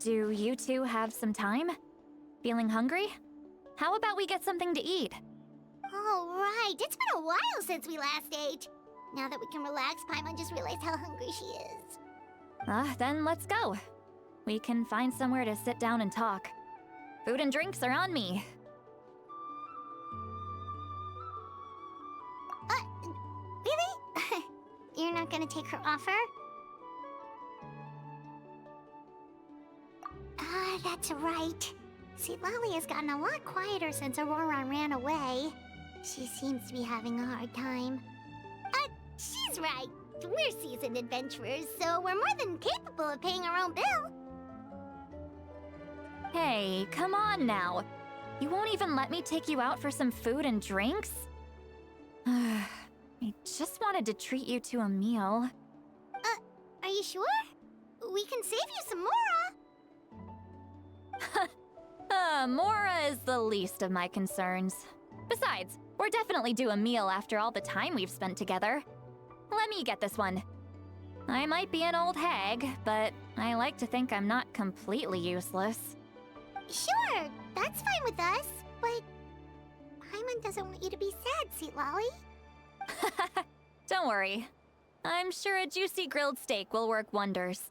Do you two have some time? Feeling hungry? How about we get something to eat? Oh, right. It's been a while since we last ate. Now that we can relax, Paimon just realized how hungry she is. Then let's go. We can find somewhere to sit down and talk. Food and drinks are on me. Really? You're not gonna take her offer? That's right. See, Lolly has gotten a lot quieter since Auroron ran away. She seems to be having a hard time. She's right. We're seasoned adventurers, so we're more than capable of paying our own bill. Hey, come on now. You won't even let me take you out for some food and drinks? I just wanted to treat you to a meal. Are you sure? We can save you some Mora. Mora is the least of my concerns. Besides, we're definitely due a meal after all the time we've spent together. Let me get this one. I might be an old hag, but I like to think I'm not completely useless. Sure, that's fine with us, but Paimon doesn't want you to be sad, Sweet Lolly. Don't worry. I'm sure a juicy grilled steak will work wonders.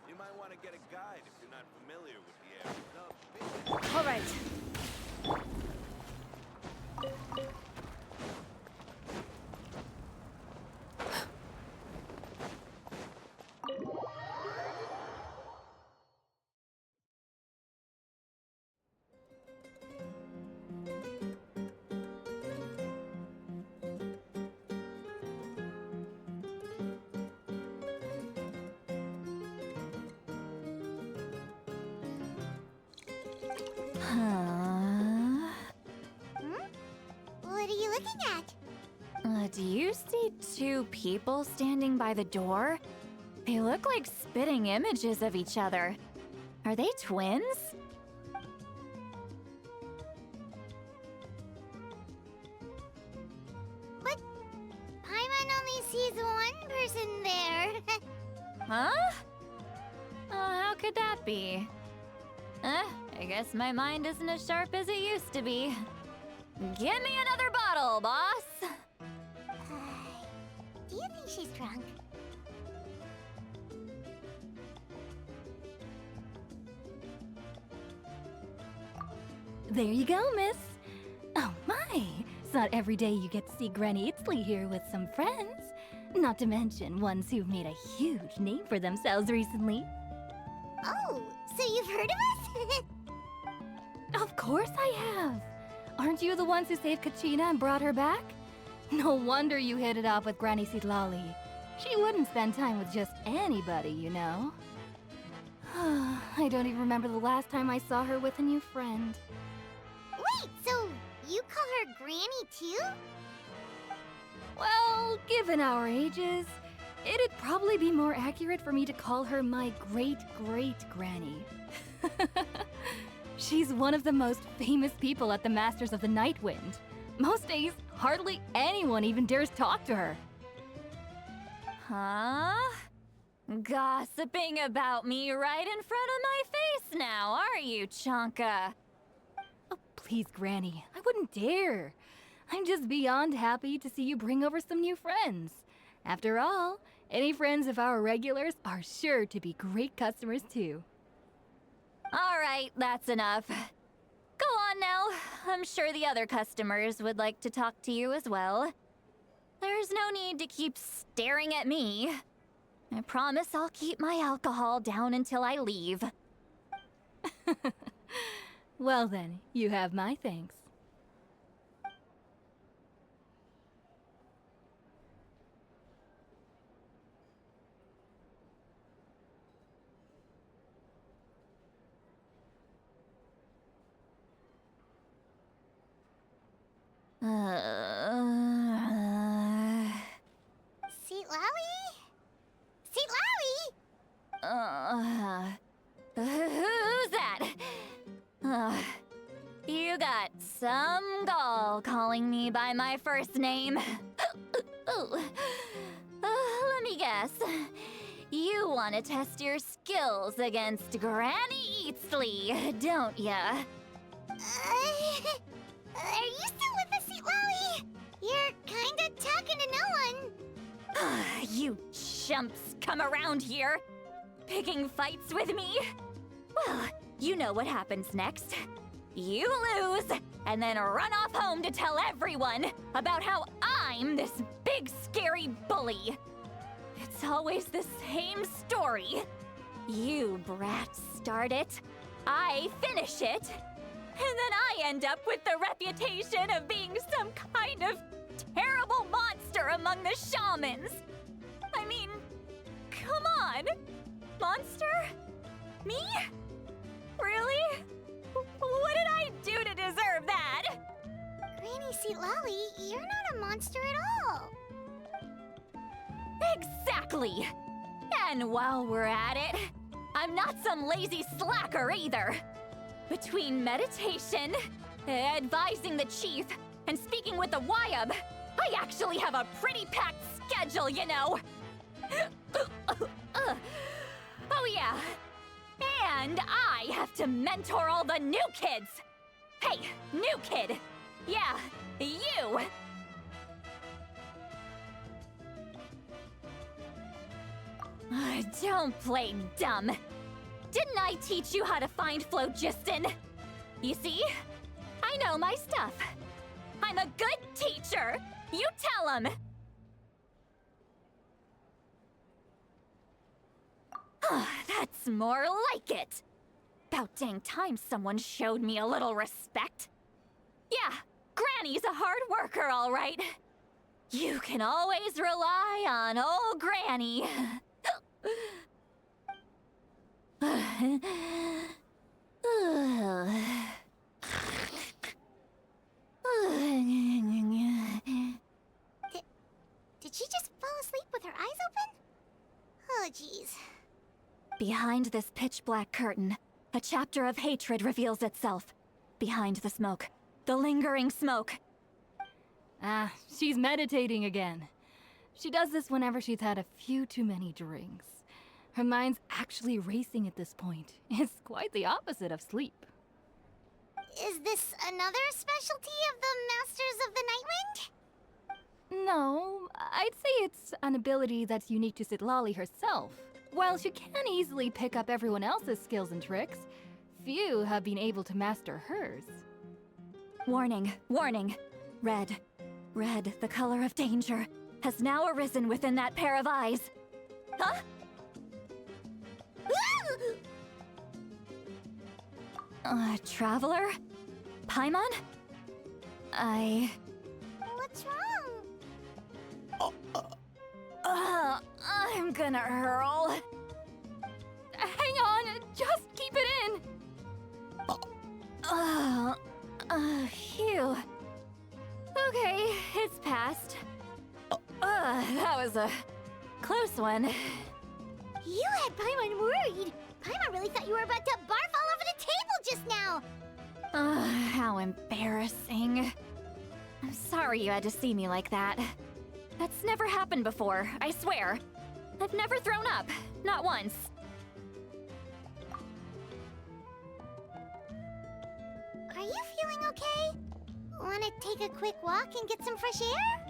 You might want to get a guide if you're not familiar with the area. All right. What are you looking at? Do you see two people standing by the door? They look like spitting images of each other. Are they twins? But Paimon only sees one person there. Huh? How could that be? I guess my mind isn't as sharp as it used to be. Give me another bottle, boss! Do you think she's drunk? There you go, miss. Oh my, it's not every day you get to see Granny Itzley here with some friends. Not to mention ones who've made a huge name for themselves recently. Oh, so you've heard of us? Of course I have. Aren't you the ones who saved Kachina and brought her back? No wonder you hit it off with Granny Sitlali. She wouldn't spend time with just anybody, you know. I don't even remember the last time I saw her with a new friend. Wait, so you call her Granny too? Well, given our ages, it'd probably be more accurate for me to call her my great-great-granny. She's one of the most famous people at the Masters of the Night Wind. Most days, hardly anyone even dares talk to her. Huh? Gossiping about me right in front of my face now, are you, Chonka? Oh, please, Granny, I wouldn't dare. I'm just beyond happy to see you bring over some new friends. After all, any friends of our regulars are sure to be great customers too. All right, that's enough. Go on now. I'm sure the other customers would like to talk to you as well. There's no need to keep staring at me. I promise I'll keep my alcohol down until I leave. Well then, you have my thanks. Sweet Lolly? Sweet Lolly! Who's that? You got some gall calling me by my first name. Let me guess. You want to test your skills against Granny Eatsley, don't ya? Are you still with us, Sweet Lolly? You're kinda talking to no one. You chumps come around here, picking fights with me? Well, you know what happens next. You lose, and then run off home to tell everyone about how I'm this big scary bully. It's always the same story. You brats start it, I finish it, and then I end up with the reputation of being some kind of terrible monster among the shamans. Monster? Me? Really? What did I do to deserve that? Granny Seatlolly, you're not a monster at all. Exactly! And while we're at it, I'm not some lazy slacker either. Between meditation, advising the chief, and speaking with the Wyab, I actually have a pretty packed schedule, you know. Oh yeah. And I have to mentor all the new kids. Hey, new kid. Yeah, you. Don't play dumb. Didn't I teach you how to find phlogiston? You see? I know my stuff. I'm a good teacher. You tell him. That's more like it. About dang time someone showed me a little respect. Yeah, Granny's a hard worker, all right. You can always rely on old Granny. Did she just fall asleep with her eyes open? Oh, jeez. Behind this pitch-black curtain, a chapter of hatred reveals itself. Behind the smoke. The lingering smoke. Ah, she's meditating again. She does this whenever she's had a few too many drinks. Her mind's actually racing at this point. It's quite the opposite of sleep. Is this another specialty of the Masters of the Nightwind? No, I'd say it's an ability that's unique to Seatlolly herself. While she can easily pick up everyone else's skills and tricks, few have been able to master hers. Warning, warning. Red, red, the color of danger, has now arisen within that pair of eyes. Huh? Traveler? Paimon? What's wrong? I'm gonna hurl. Hang on, just keep it in! Phew. Okay, it's passed. That was a close one. You had Paimon worried. Paimon really thought you were about to barf all over the table just now. How embarrassing. I'm sorry you had to see me like that. That's never happened before, I swear. I've never thrown up, not once. Are you feeling okay? Wanna take a quick walk and get some fresh air?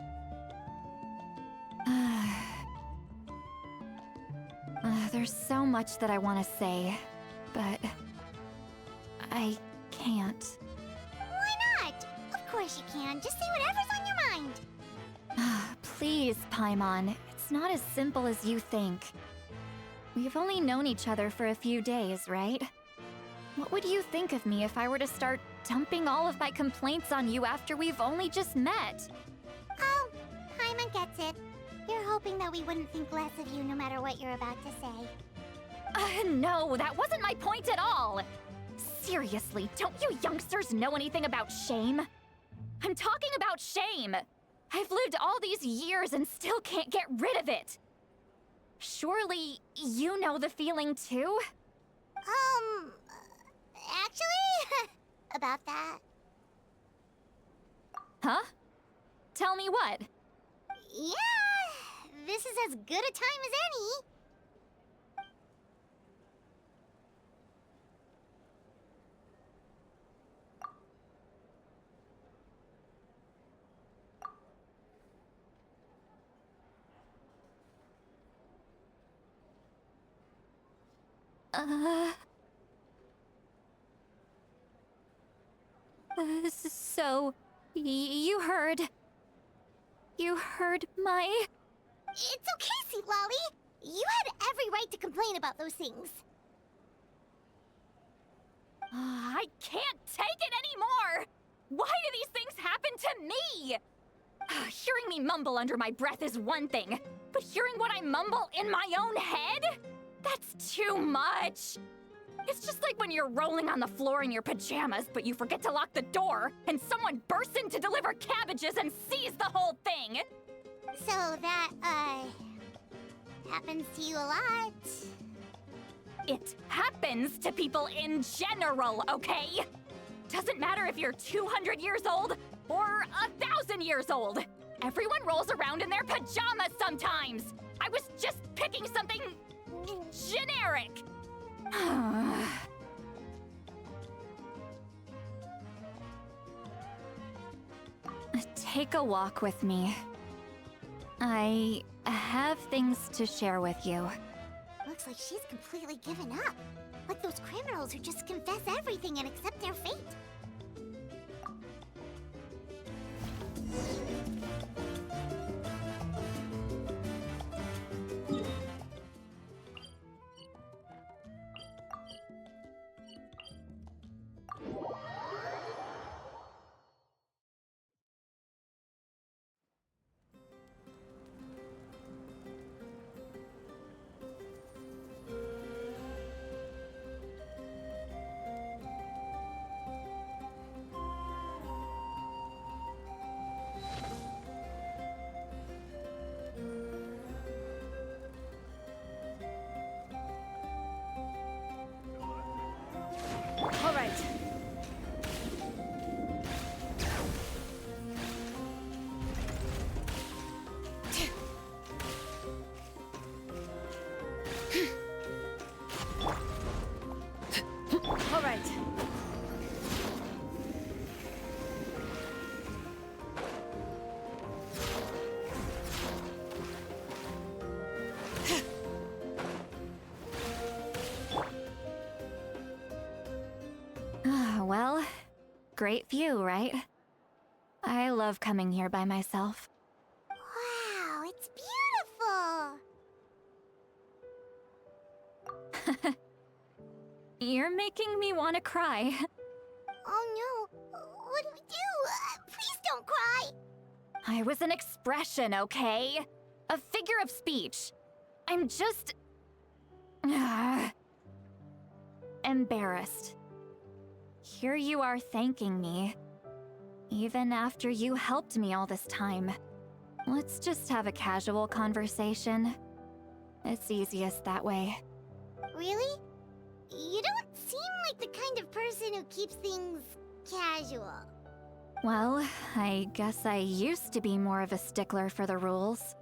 There's so much that I want to say, but I can't. Why not? Of course you can. Just say whatever's on your mind. Please, Paimon, it's not as simple as you think. We've only known each other for a few days, right? What would you think of me if I were to start dumping all of my complaints on you after we've only just met? Oh, Paimon gets it. You're hoping that we wouldn't think less of you no matter what you're about to say. No, that wasn't my point at all! Seriously, don't you youngsters know anything about shame? I'm talking about shame! I've lived all these years and still can't get rid of it! Surely, you know the feeling too? Actually, about that. Huh? Tell me what? Yeah, this is as good a time as any. So, you heard my... It's okay, Seatlolly. You had every right to complain about those things. I can't take it anymore! Why do these things happen to me? Hearing me mumble under my breath is one thing, but hearing what I mumble in my own head? That's too much! It's just like when you're rolling on the floor in your pajamas, but you forget to lock the door, and someone bursts in to deliver cabbages and sees the whole thing! So that, happens to you a lot. It happens to people in general, okay? Doesn't matter if you're 200 years old or 1,000 years old. Everyone rolls around in their pajamas sometimes. I was just picking something generic. Take a walk with me. I have things to share with you. Looks like she's completely given up. Like those criminals who just confess everything and accept their fate. All right. All right. Well, great view, right? I love coming here by myself. Wow, it's beautiful! You're making me want to cry. Oh no, what do we do? Please don't cry! I was an expression, okay? A figure of speech. I'm just... embarrassed. Here you are thanking me. Even after you helped me all this time. Let's just have a casual conversation. It's easiest that way. Really? You don't seem like the kind of person who keeps things casual. Well, I guess I used to be more of a stickler for the rules.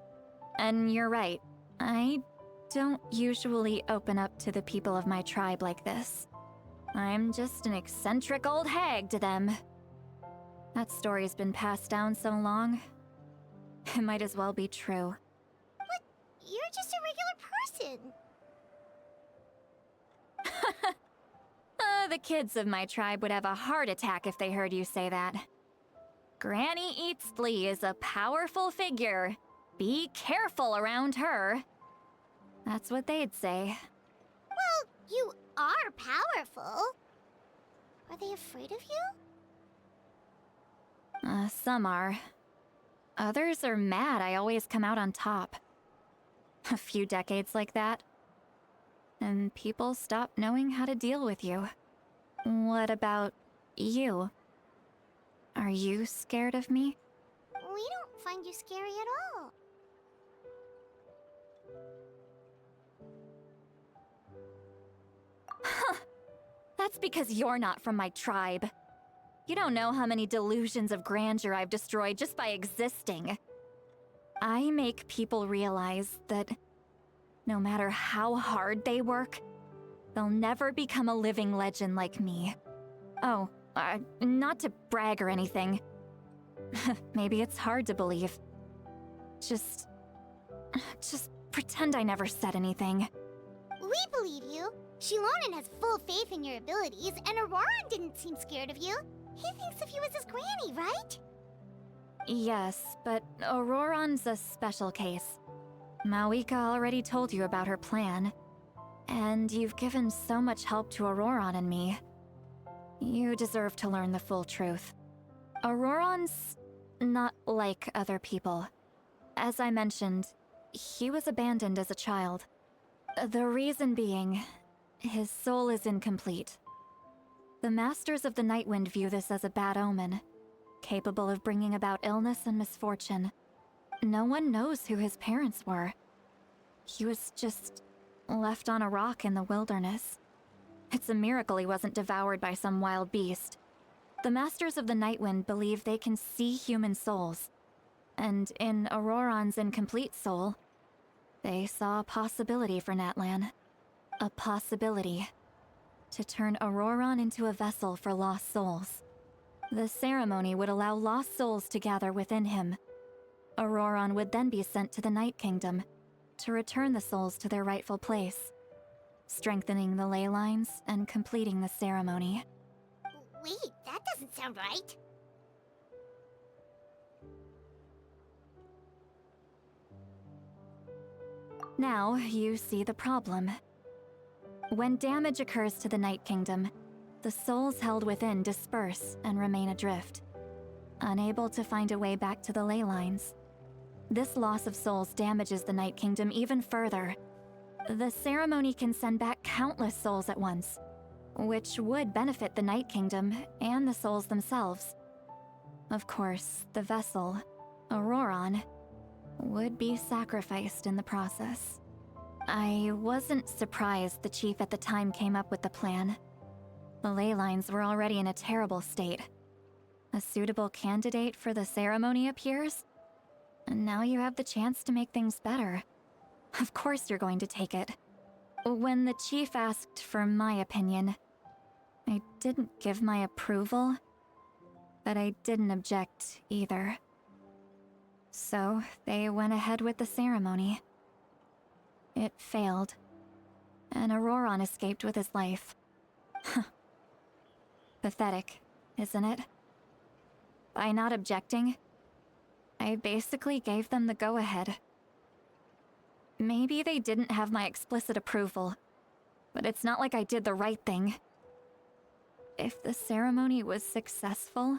And you're right, I don't usually open up to the people of my tribe like this. I'm just an eccentric old hag to them. That story's been passed down so long. It might as well be true. But you're just a regular person. The kids of my tribe would have a heart attack if they heard you say that. Granny Eatsley is a powerful figure. Be careful around her. That's what they'd say. Well, you are powerful. Are they afraid of you? Some are. Others are mad I always come out on top. A few decades like that, and people stop knowing how to deal with you. What about you? Are you scared of me? We don't find you scary at all. That's because you're not from my tribe. You don't know how many delusions of grandeur I've destroyed just by existing. I make people realize that no matter how hard they work, they'll never become a living legend like me. Oh, not to brag or anything. Maybe it's hard to believe. Just pretend I never said anything. We believe you. Shilonen has full faith in your abilities, and Auroran didn't seem scared of you. He thinks of you as his granny, right? Yes, but Auroran's a special case. Mawika already told you about her plan. And you've given so much help to Auroran and me. You deserve to learn the full truth. Auroran's not like other people. As I mentioned, he was abandoned as a child. The reason being, his soul is incomplete. The Masters of the Nightwind view this as a bad omen, capable of bringing about illness and misfortune. No one knows who his parents were. He was just left on a rock in the wilderness. It's a miracle he wasn't devoured by some wild beast. The Masters of the Nightwind believe they can see human souls, and in Auroron's incomplete soul, they saw a possibility for Natlan. A possibility to turn Auroron into a vessel for lost souls. The ceremony would allow lost souls to gather within him. Auroron would then be sent to the Night Kingdom to return the souls to their rightful place, strengthening the ley lines and completing the ceremony. Wait, that doesn't sound right. Now, you see the problem. When damage occurs to the Night Kingdom, the souls held within disperse and remain adrift, unable to find a way back to the ley lines. This loss of souls damages the Night Kingdom even further. The ceremony can send back countless souls at once, which would benefit the Night Kingdom and the souls themselves. Of course, the vessel, Auroron, would be sacrificed in the process. I wasn't surprised the chief at the time came up with the plan. The ley lines were already in a terrible state. A suitable candidate for the ceremony appears, and now you have the chance to make things better. Of course you're going to take it. When the chief asked for my opinion, I didn't give my approval, but I didn't object either. So they went ahead with the ceremony. It failed, and Auroron escaped with his life. Pathetic, isn't it? By not objecting, I basically gave them the go-ahead. Maybe they didn't have my explicit approval, but it's not like I did the right thing. If the ceremony was successful,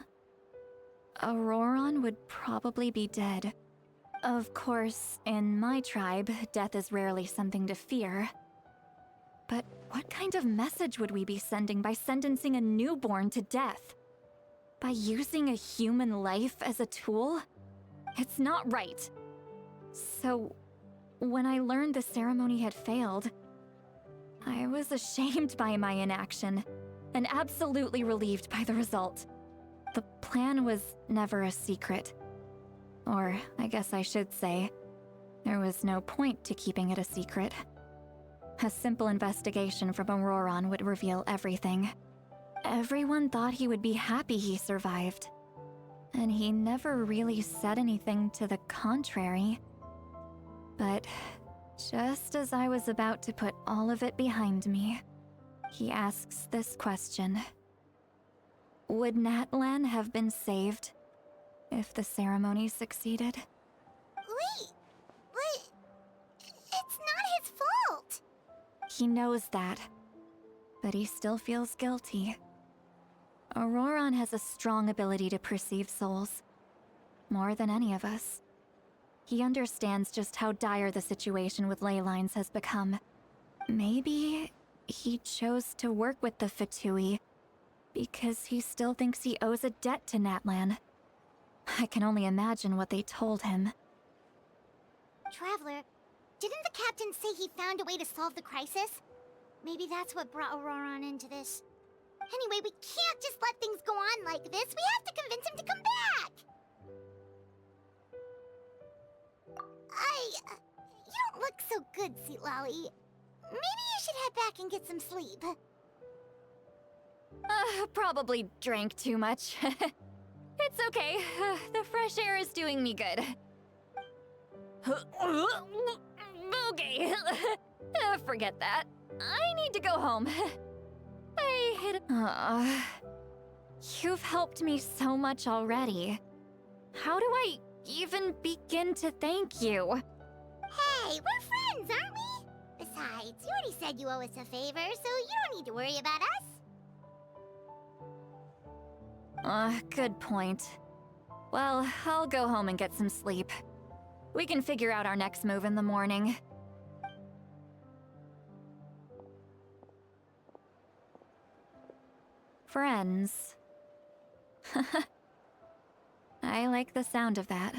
Auroron would probably be dead. Of course, in my tribe, death is rarely something to fear. But what kind of message would we be sending by sentencing a newborn to death? By using a human life as a tool? It's not right. So, when I learned the ceremony had failed, I was ashamed by my inaction, and absolutely relieved by the result. The plan was never a secret. Or, I guess I should say, there was no point to keeping it a secret. A simple investigation from Auroron would reveal everything. Everyone thought he would be happy he survived. And he never really said anything to the contrary. But just as I was about to put all of it behind me, he asks this question. Would Natlan have been saved if the ceremony succeeded? Wait, but it's not his fault. He knows that, but he still feels guilty. Auroron has a strong ability to perceive souls, more than any of us. He understands just how dire the situation with ley lines has become. Maybe he chose to work with the Fatui because he still thinks he owes a debt to Natlan. I can only imagine what they told him. Traveler, didn't the captain say he found a way to solve the crisis? Maybe that's what brought Auroron into this. Anyway, we can't just let things go on like this. We have to convince him to come back! You don't look so good, Sweet Lolly. Maybe you should head back and get some sleep. Probably drank too much. It's okay. The fresh air is doing me good. Okay. Forget that. I need to go home. I hit. You've helped me so much already. How do I even begin to thank you? Hey, we're friends, aren't we? Besides, you already said you owe us a favor, so you don't need to worry about us. Good point. Well, I'll go home and get some sleep. We can figure out our next move in the morning. friends. I like the sound of that.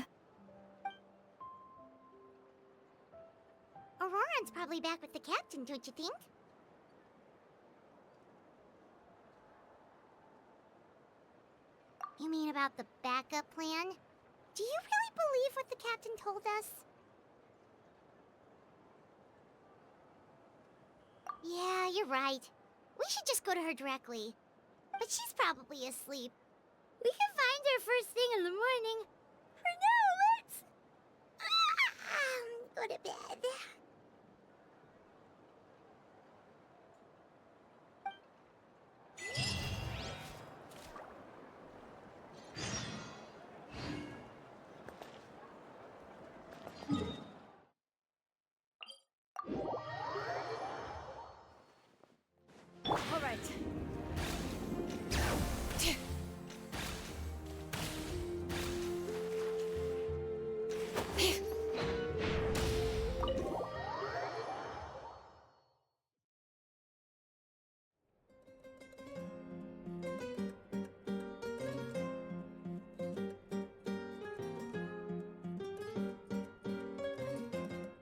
Auroran's probably back with the captain, don't you think? You mean about the backup plan? Do you really believe what the captain told us? Yeah, you're right. We should just go to her directly. But she's probably asleep. We can find her first thing in the morning. For now, let's... go to bed. All right.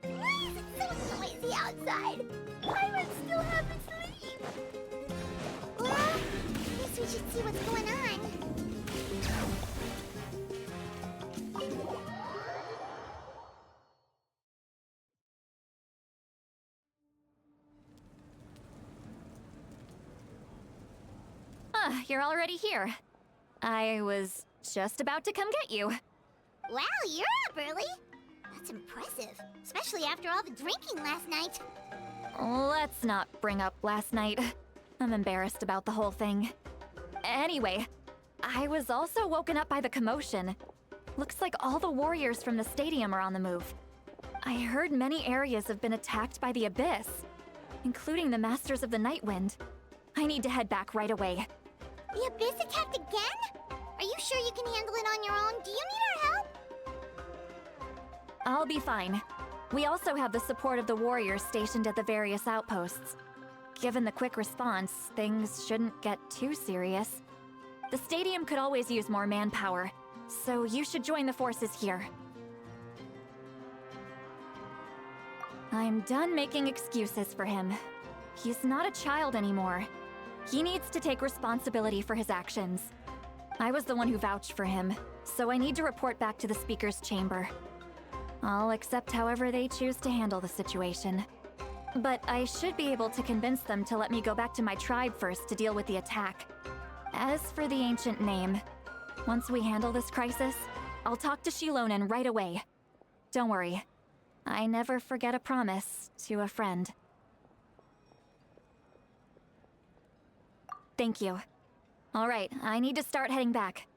Why is it so noisy outside? Pirates still haven't sleep. Well, I guess we should see what's going on. Ah, you're already here. I was just about to come get you. Wow, you're up early. That's impressive, especially after all the drinking last night. Let's not bring up last night. I'm embarrassed about the whole thing. Anyway, I was also woken up by the commotion. Looks like all the warriors from the stadium are on the move. I heard many areas have been attacked by the Abyss, including the Masters of the Nightwind. I need to head back right away. The Abyss attacked again? Are you sure you can handle it on your own? Do you need our help? I'll be fine. We also have the support of the warriors stationed at the various outposts. Given the quick response, things shouldn't get too serious. The stadium could always use more manpower, so you should join the forces here. I'm done making excuses for him. He's not a child anymore. He needs to take responsibility for his actions. I was the one who vouched for him, so I need to report back to the Speaker's chamber. I'll accept however they choose to handle the situation. But I should be able to convince them to let me go back to my tribe first to deal with the attack. As for the ancient name, once we handle this crisis, I'll talk to Shilonen right away. Don't worry, I never forget a promise to a friend. Thank you. All right, I need to start heading back.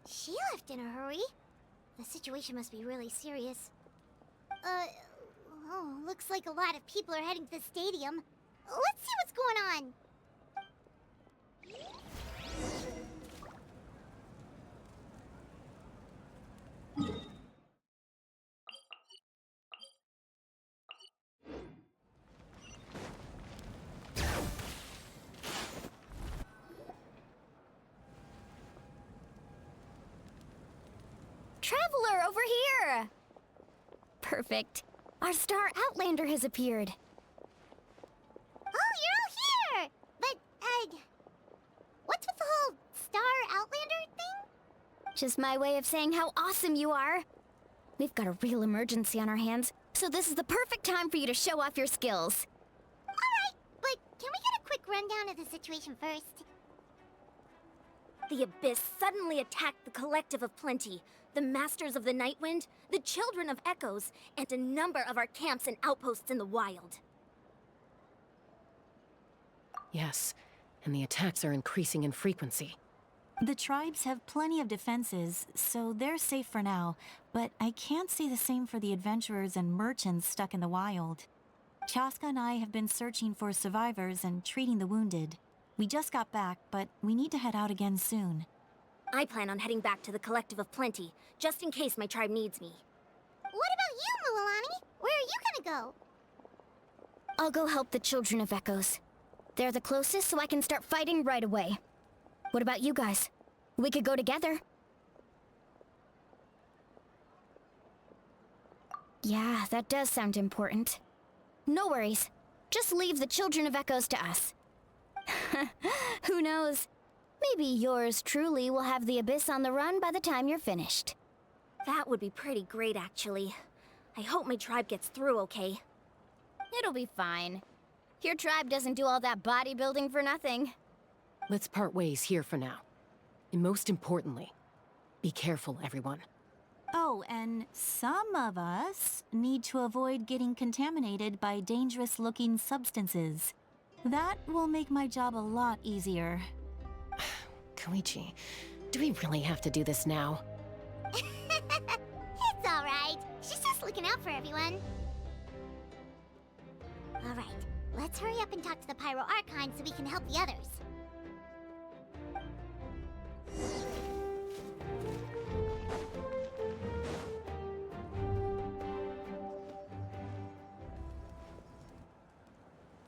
She left in a hurry. The situation must be really serious. Oh, looks like a lot of people are heading to the stadium. Let's see what's going on. Traveler, over here! Perfect. Our star Outlander has appeared. Oh, you're all here! But, what's with the whole Star Outlander thing? Just my way of saying how awesome you are. We've got a real emergency on our hands, so this is the perfect time for you to show off your skills. Alright, but can we get a quick rundown of the situation first? The Abyss suddenly attacked the Collective of Plenty, the Masters of the Nightwind, the Children of Echoes, and a number of our camps and outposts in the wild. Yes, and the attacks are increasing in frequency. The tribes have plenty of defenses, so they're safe for now, but I can't say the same for the adventurers and merchants stuck in the wild. Chaska and I have been searching for survivors and treating the wounded. We just got back, but we need to head out again soon. I plan on heading back to the Collective of Plenty, just in case my tribe needs me. What about you, Mualani? Where are you gonna go? I'll go help the Children of Echoes. They're the closest, so I can start fighting right away. What about you guys? We could go together. Yeah, that does sound important. No worries. Just leave the Children of Echoes to us. Who knows? Maybe yours truly will have the Abyss on the run by the time you're finished. That would be pretty great, actually. I hope my tribe gets through okay. It'll be fine. Your tribe doesn't do all that bodybuilding for nothing. Let's part ways here for now. And most importantly, be careful, everyone. Oh, and some of us need to avoid getting contaminated by dangerous-looking substances. That will make my job a lot easier. Koichi, do we really have to do this now? It's alright. She's just looking out for everyone. Alright, let's hurry up and talk to the Pyro Archon so we can help the others.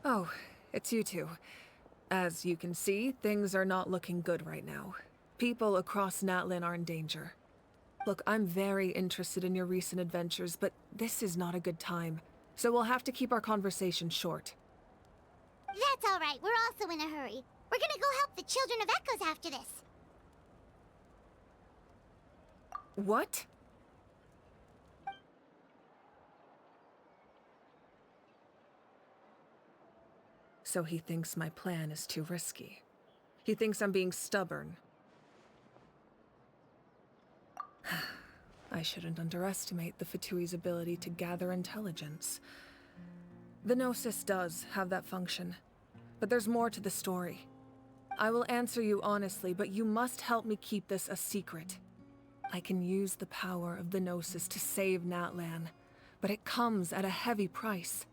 Oh, it's you two. As you can see, things are not looking good right now. People across Natlin are in danger. Look, I'm very interested in your recent adventures, but this is not a good time. So we'll have to keep our conversation short. That's alright, we're also in a hurry. We're gonna go help the Children of Echoes after this. What? So he thinks my plan is too risky. He thinks I'm being stubborn. I shouldn't underestimate the Fatui's ability to gather intelligence. The Gnosis does have that function, but there's more to the story. I will answer you honestly, but you must help me keep this a secret. I can use the power of the Gnosis to save Natlan, but it comes at a heavy price.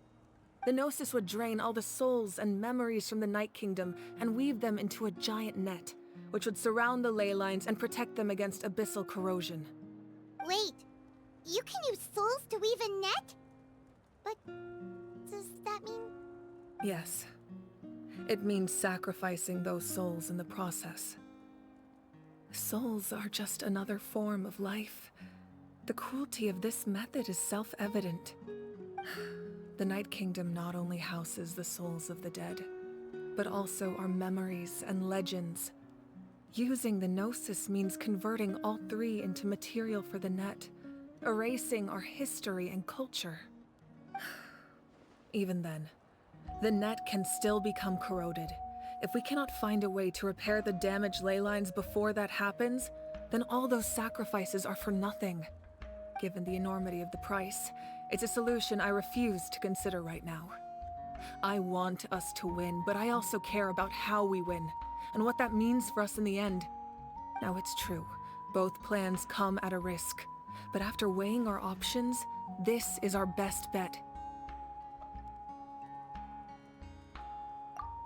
The Gnosis would drain all the souls and memories from the Night Kingdom and weave them into a giant net, which would surround the ley lines and protect them against abyssal corrosion. Wait, you can use souls to weave a net? But does that mean... Yes. It means sacrificing those souls in the process. Souls are just another form of life. The cruelty of this method is self-evident. The Night Kingdom not only houses the souls of the dead, but also our memories and legends. Using the Gnosis means converting all three into material for the net, erasing our history and culture. Even then, the net can still become corroded. If we cannot find a way to repair the damaged ley lines before that happens, then all those sacrifices are for nothing. Given the enormity of the price, it's a solution I refuse to consider right now. I want us to win, but I also care about how we win, and what that means for us in the end. Now it's true, both plans come at a risk, but after weighing our options, this is our best bet.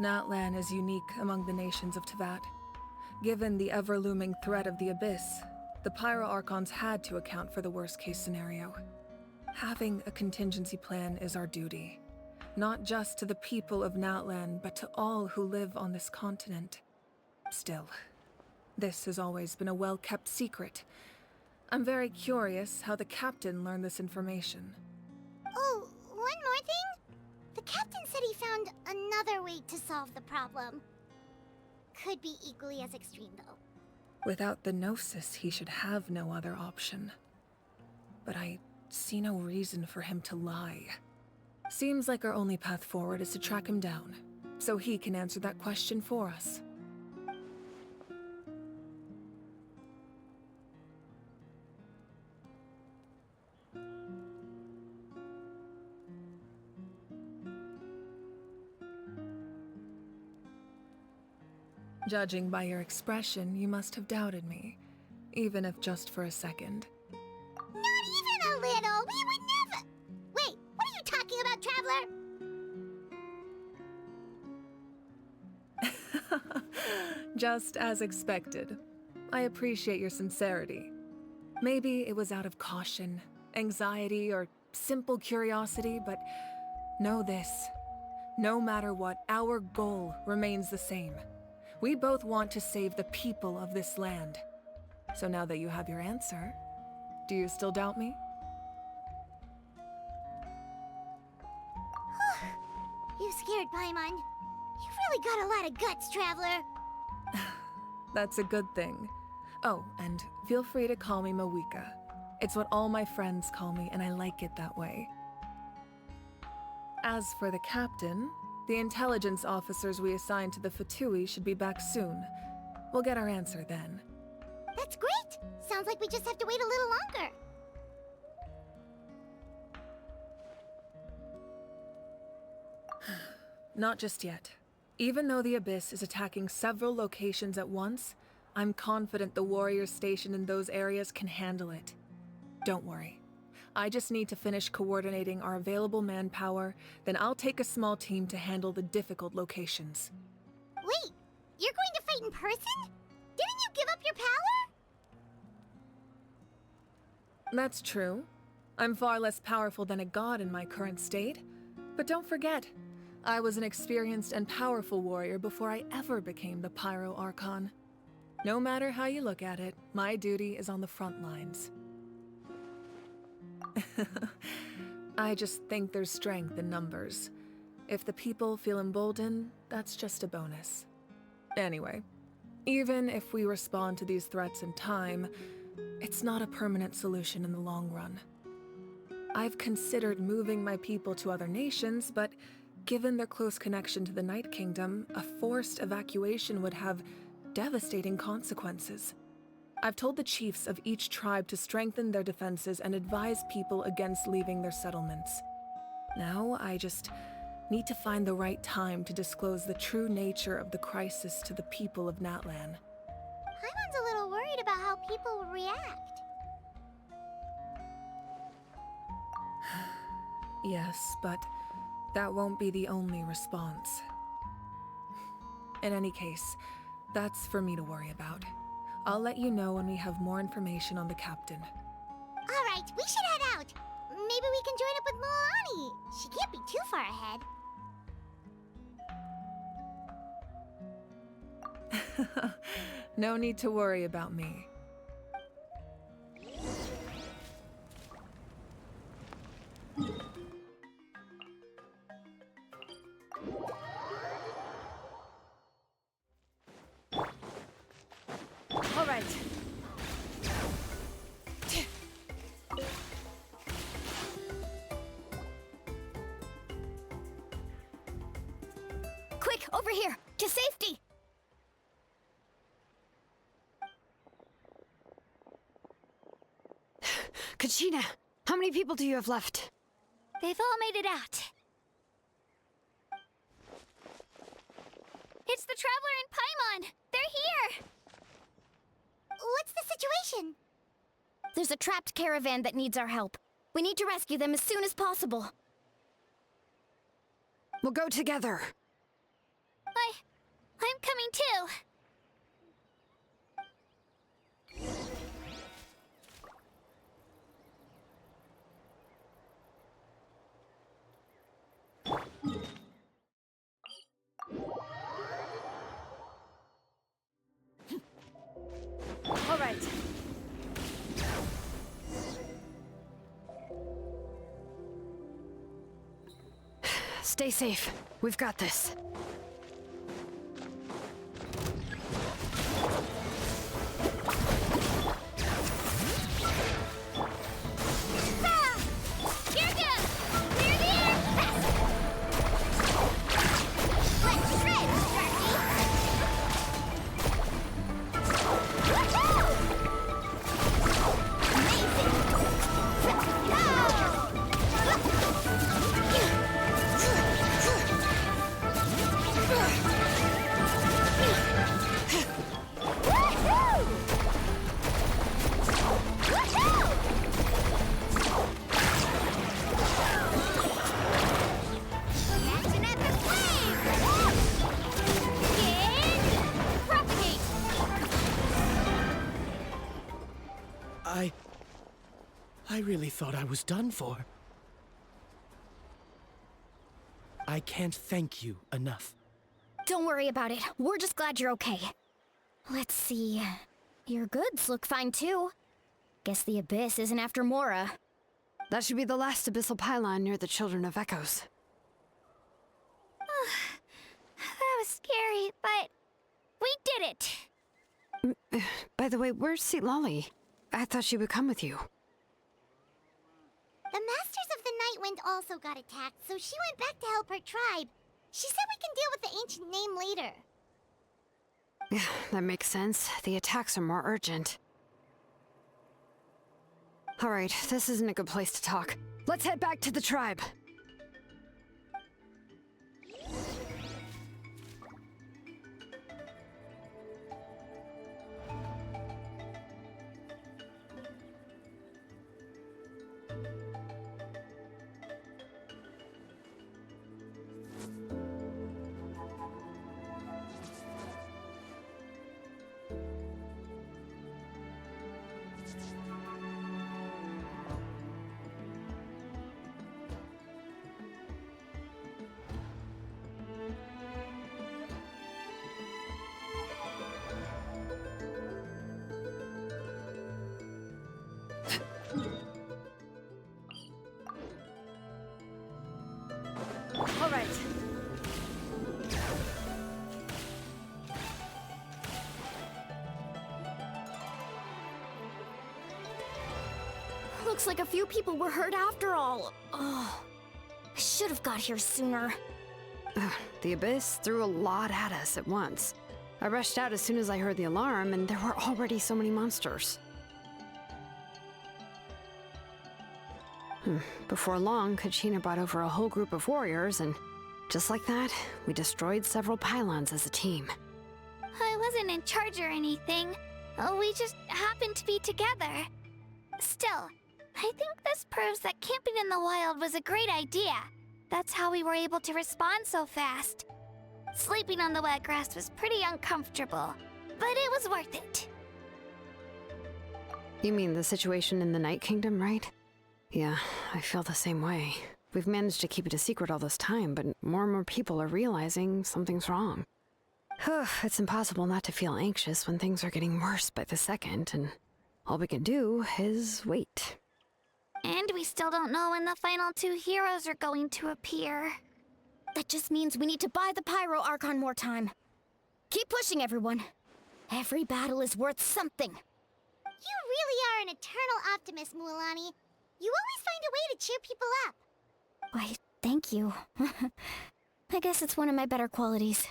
Natlan is unique among the nations of Teyvat. Given the ever-looming threat of the Abyss, the Pyro Archons had to account for the worst-case scenario. Having a contingency plan is our duty, not just to the people of Natlan, but to all who live on this continent. Still, this has always been a well-kept secret. I'm very curious how the captain learned this information. Oh, one more thing? The captain said he found another way to solve the problem. Could be equally as extreme, though. Without the Gnosis, he should have no other option. But I see no reason for him to lie. Seems like our only path forward is to track him down, so he can answer that question for us. Judging by your expression, you must have doubted me, even if just for a second. Not even a little! We would never... Wait, what are you talking about, Traveler? Just as expected. I appreciate your sincerity. Maybe it was out of caution, anxiety, or simple curiosity, but know this. No matter what, our goal remains the same. We both want to save the people of this land. So now that you have your answer, do you still doubt me? You scared, Paimon. You've really got a lot of guts, Traveler. That's a good thing. Oh, and feel free to call me Mawika. It's what all my friends call me, and I like it that way. As for the captain, the intelligence officers we assigned to the Fatui should be back soon. We'll get our answer then. That's great! Sounds like we just have to wait a little longer. Not just yet. Even though the Abyss is attacking several locations at once, I'm confident the warriors stationed in those areas can handle it. Don't worry. I just need to finish coordinating our available manpower, then I'll take a small team to handle the difficult locations. Wait, you're going to fight in person? Didn't you give up your power? That's true. I'm far less powerful than a god in my current state. But don't forget, I was an experienced and powerful warrior before I ever became the Pyro Archon. No matter how you look at it, my duty is on the front lines. I just think there's strength in numbers. If the people feel emboldened, that's just a bonus. Anyway, even if we respond to these threats in time, it's not a permanent solution in the long run. I've considered moving my people to other nations, but given their close connection to the Night Kingdom, a forced evacuation would have devastating consequences. I've told the chiefs of each tribe to strengthen their defenses and advise people against leaving their settlements. Now, I just need to find the right time to disclose the true nature of the crisis to the people of Natlan. Paimon's a little worried about how people will react. Yes, but that won't be the only response. In any case, that's for me to worry about. I'll let you know when we have more information on the captain. Alright, we should head out. Maybe we can join up with Moani. She can't be too far ahead. No need to worry about me. All right. Quick, over here! To safety! Kachina, how many people do you have left? They've all made it out. It's the Traveler and Paimon! They're here! What's the situation? There's a trapped caravan that needs our help. We need to rescue them as soon as possible. We'll go together. I'm coming too. All right. Stay safe. We've got this. I really thought I was done for. I can't thank you enough. Don't worry about it. We're just glad you're okay. Let's see. Your goods look fine too. Guess the Abyss isn't after Mora. That should be the last abyssal pylon near the Children of Echoes. That was scary, but we did it! By the way, where's Lolly? I thought she would come with you. The Masters of the Nightwind also got attacked, so she went back to help her tribe. She said we can deal with the ancient name later. Yeah, that makes sense. The attacks are more urgent. Alright, this isn't a good place to talk. Let's head back to the tribe. All right. Looks like a few people were hurt after all. Oh, I should have got here sooner. The Abyss threw a lot at us at once. I rushed out as soon as I heard the alarm, and there were already so many monsters. Before long, Kachina brought over a whole group of warriors, and just like that, we destroyed several pylons as a team. I wasn't in charge or anything. We just happened to be together. Still, I think this proves that camping in the wild was a great idea. That's how we were able to respond so fast. Sleeping on the wet grass was pretty uncomfortable, but it was worth it. You mean the situation in the Night Kingdom, right? Yeah, I feel the same way. We've managed to keep it a secret all this time, but more and more people are realizing something's wrong. It's impossible not to feel anxious when things are getting worse by the second, and all we can do is wait. And we still don't know when the final two heroes are going to appear. That just means we need to buy the Pyro Archon more time. Keep pushing, everyone. Every battle is worth something. You really are an eternal optimist, Mualani. You always find a way to cheer people up. Why, thank you. I guess it's one of my better qualities.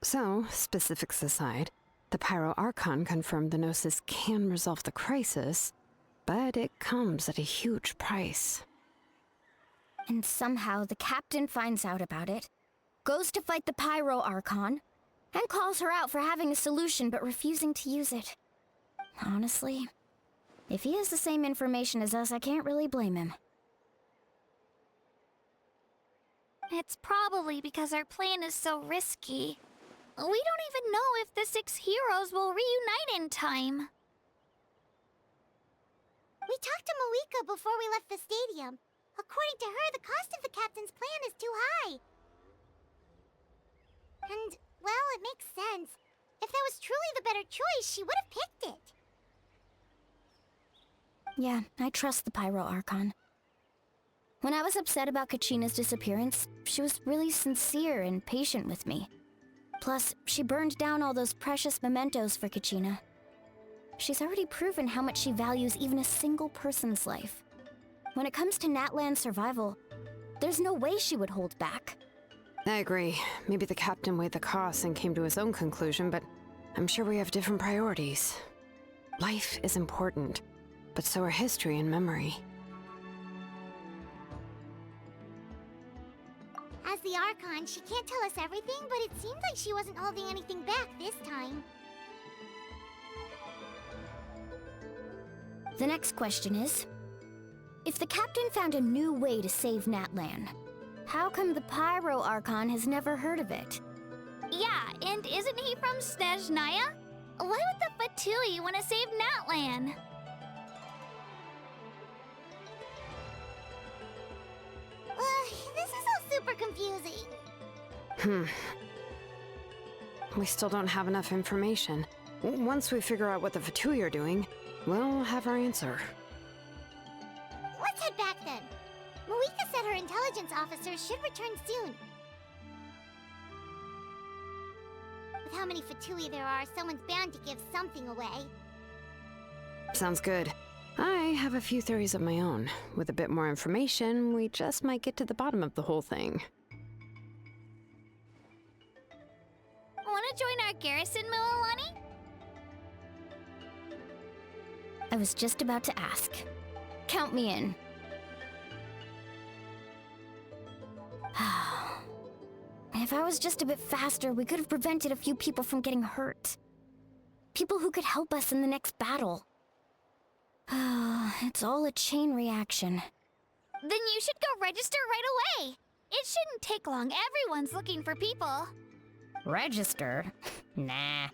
So, specifics aside, the Pyro Archon confirmed the Gnosis can resolve the crisis, but it comes at a huge price. And somehow the captain finds out about it, goes to fight the Pyro Archon, and calls her out for having a solution but refusing to use it. Honestly, if he has the same information as us, I can't really blame him. It's probably because our plan is so risky. We don't even know if the 6 heroes will reunite in time. We talked to Moika before we left the stadium. According to her, the cost of the captain's plan is too high. And, well, it makes sense. If that was truly the better choice, she would have picked it. Yeah, I trust the Pyro Archon. When I was upset about Kachina's disappearance, she was really sincere and patient with me. Plus, she burned down all those precious mementos for Kachina. She's already proven how much she values even a single person's life. When it comes to Natlan's survival, there's no way she would hold back. I agree. Maybe the captain weighed the costs and came to his own conclusion, but I'm sure we have different priorities. Life is important, but so are history and memory. As the Archon, she can't tell us everything, but it seems like she wasn't holding anything back this time. The next question is, if the captain found a new way to save Natlan, how come the Pyro Archon has never heard of it? Yeah, and isn't he from Snezhnaya? Why would the Fatui want to save Natlan? confusing. We still don't have enough information. Once we figure out what the Fatui are doing, we'll have our answer. Let's head back then. Malika said her intelligence officers should return soon. With how many Fatui there are, someone's bound to give something away. Sounds good. I have a few theories of my own. With a bit more information, we just might get to the bottom of the whole thing. Wanna join our garrison, Mililani? I was just about to ask. Count me in. If I was just a bit faster, we could have prevented a few people from getting hurt. People who could help us in the next battle. It's all a chain reaction. Then you should go register right away. It shouldn't take long. Everyone's looking for people. Register? Nah.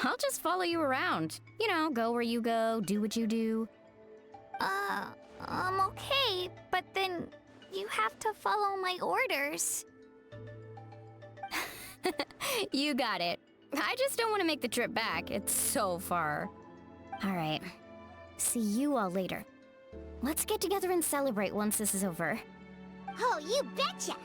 I'll just follow you around. You know, go where you go, do what you do. Okay, but then you have to follow my orders. You got it. I just don't want to make the trip back. It's so far. All right. See you all later. Let's get together and celebrate once this is over. Oh, you betcha!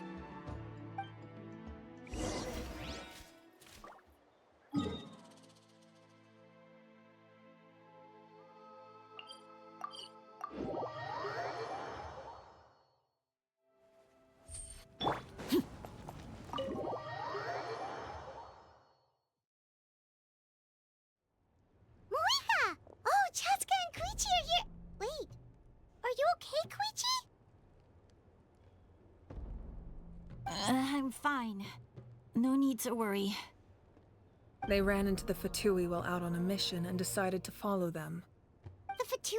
Malika! Oh, Chaska and Koichi are here! Wait, are you okay, Koichi? I'm fine. No need to worry. They ran into the Fatui while out on a mission and decided to follow them. The Fatui?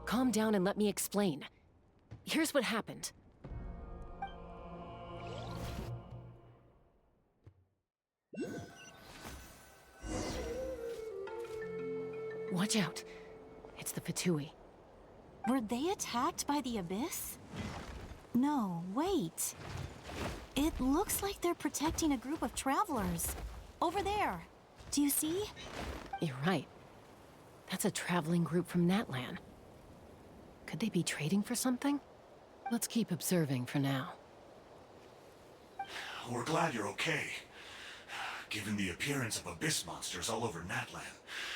Calm down and let me explain. Here's what happened. Watch out. It's the Fatui. Were they attacked by the Abyss? No, wait. It looks like they're protecting a group of travelers. Over there. Do you see? You're right. That's a traveling group from Natlan. Could they be trading for something? Let's keep observing for now. We're glad you're okay. Given the appearance of abyss monsters all over Natlan,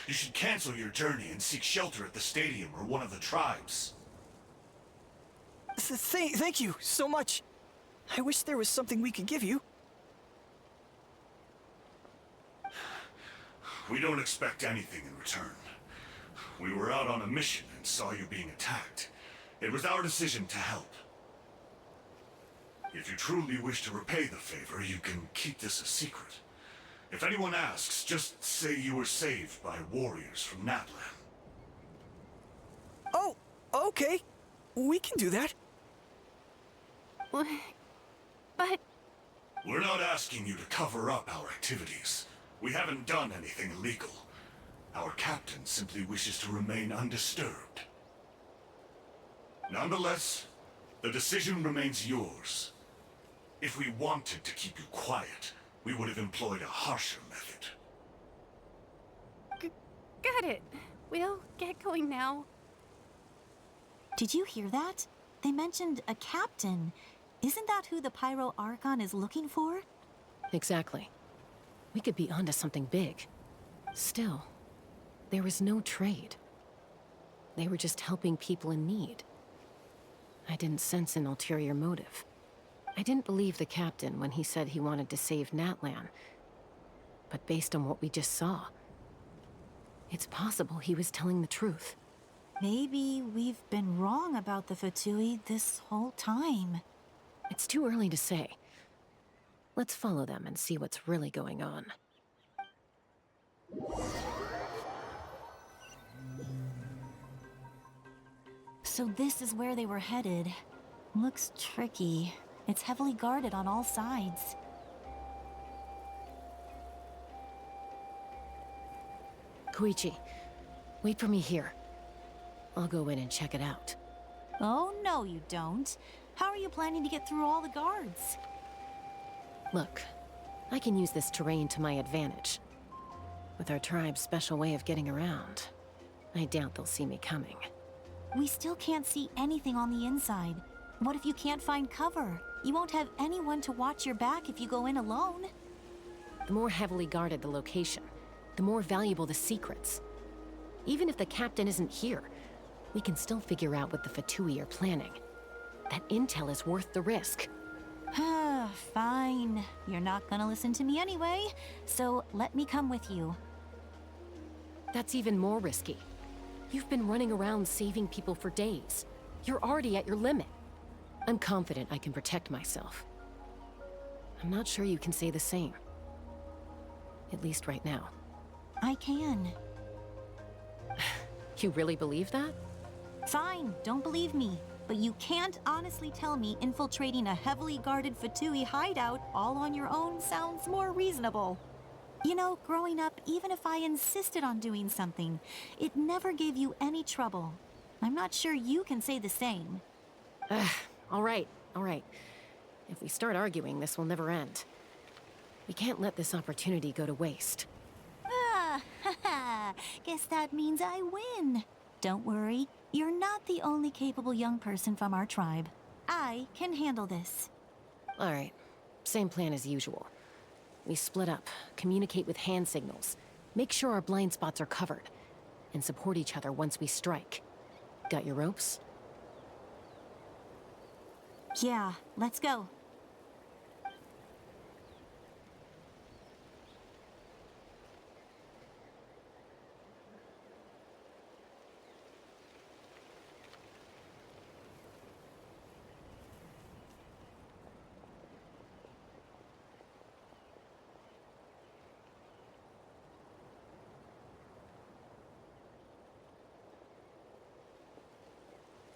you should cancel your journey and seek shelter at the stadium or one of the tribes. Thank you so much. I wish there was something we could give you. We don't expect anything in return. We were out on a mission and saw you being attacked. It was our decision to help. If you truly wish to repay the favor, you can keep this a secret. If anyone asks, just say you were saved by warriors from Natlan. Oh, okay. We can do that. But... We're not asking you to cover up our activities. We haven't done anything illegal. Our captain simply wishes to remain undisturbed. Nonetheless, the decision remains yours. If we wanted to keep you quiet, we would have employed a harsher method. Got it. We'll get going now. Did you hear that? They mentioned a captain. Isn't that who the Pyro Archon is looking for? Exactly. We could be onto something big. Still, there was no trade. They were just helping people in need. I didn't sense an ulterior motive. I didn't believe the captain when he said he wanted to save Natlan. But based on what we just saw, it's possible he was telling the truth. Maybe we've been wrong about the Fatui this whole time. It's too early to say. Let's follow them and see what's really going on. So this is where they were headed. Looks tricky. It's heavily guarded on all sides. Koichi, wait for me here. I'll go in and check it out. Oh, no, you don't. How are you planning to get through all the guards? Look, I can use this terrain to my advantage. With our tribe's special way of getting around, I doubt they'll see me coming. We still can't see anything on the inside. What if you can't find cover? You won't have anyone to watch your back if you go in alone. The more heavily guarded the location, the more valuable the secrets. Even if the captain isn't here, we can still figure out what the Fatui are planning. That intel is worth the risk. Fine. You're not gonna listen to me anyway, so let me come with you. That's even more risky. You've been running around saving people for days. You're already at your limit. I'm confident I can protect myself. I'm not sure you can say the same. At least right now. I can. You really believe that? Fine, don't believe me. But you can't honestly tell me infiltrating a heavily guarded Fatui hideout all on your own sounds more reasonable. You know, growing up, even if I insisted on doing something, it never gave you any trouble. I'm not sure you can say the same. All right. If we start arguing, this will never end. We can't let this opportunity go to waste. Guess that means I win. Don't worry, you're not the only capable young person from our tribe. I can handle this. All right, same plan as usual. We split up, communicate with hand signals, make sure our blind spots are covered, and support each other once we strike. Got your ropes? Yeah, let's go.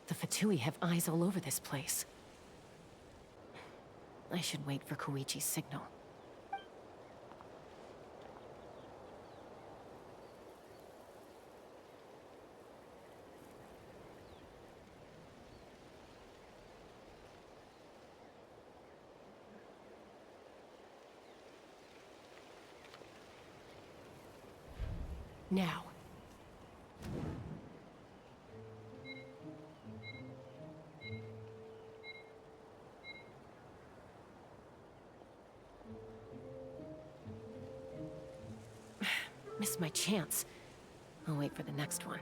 The Fatui have eyes all over this place. I should wait for Koichi's signal. Now. Missed my chance. I'll wait for the next one.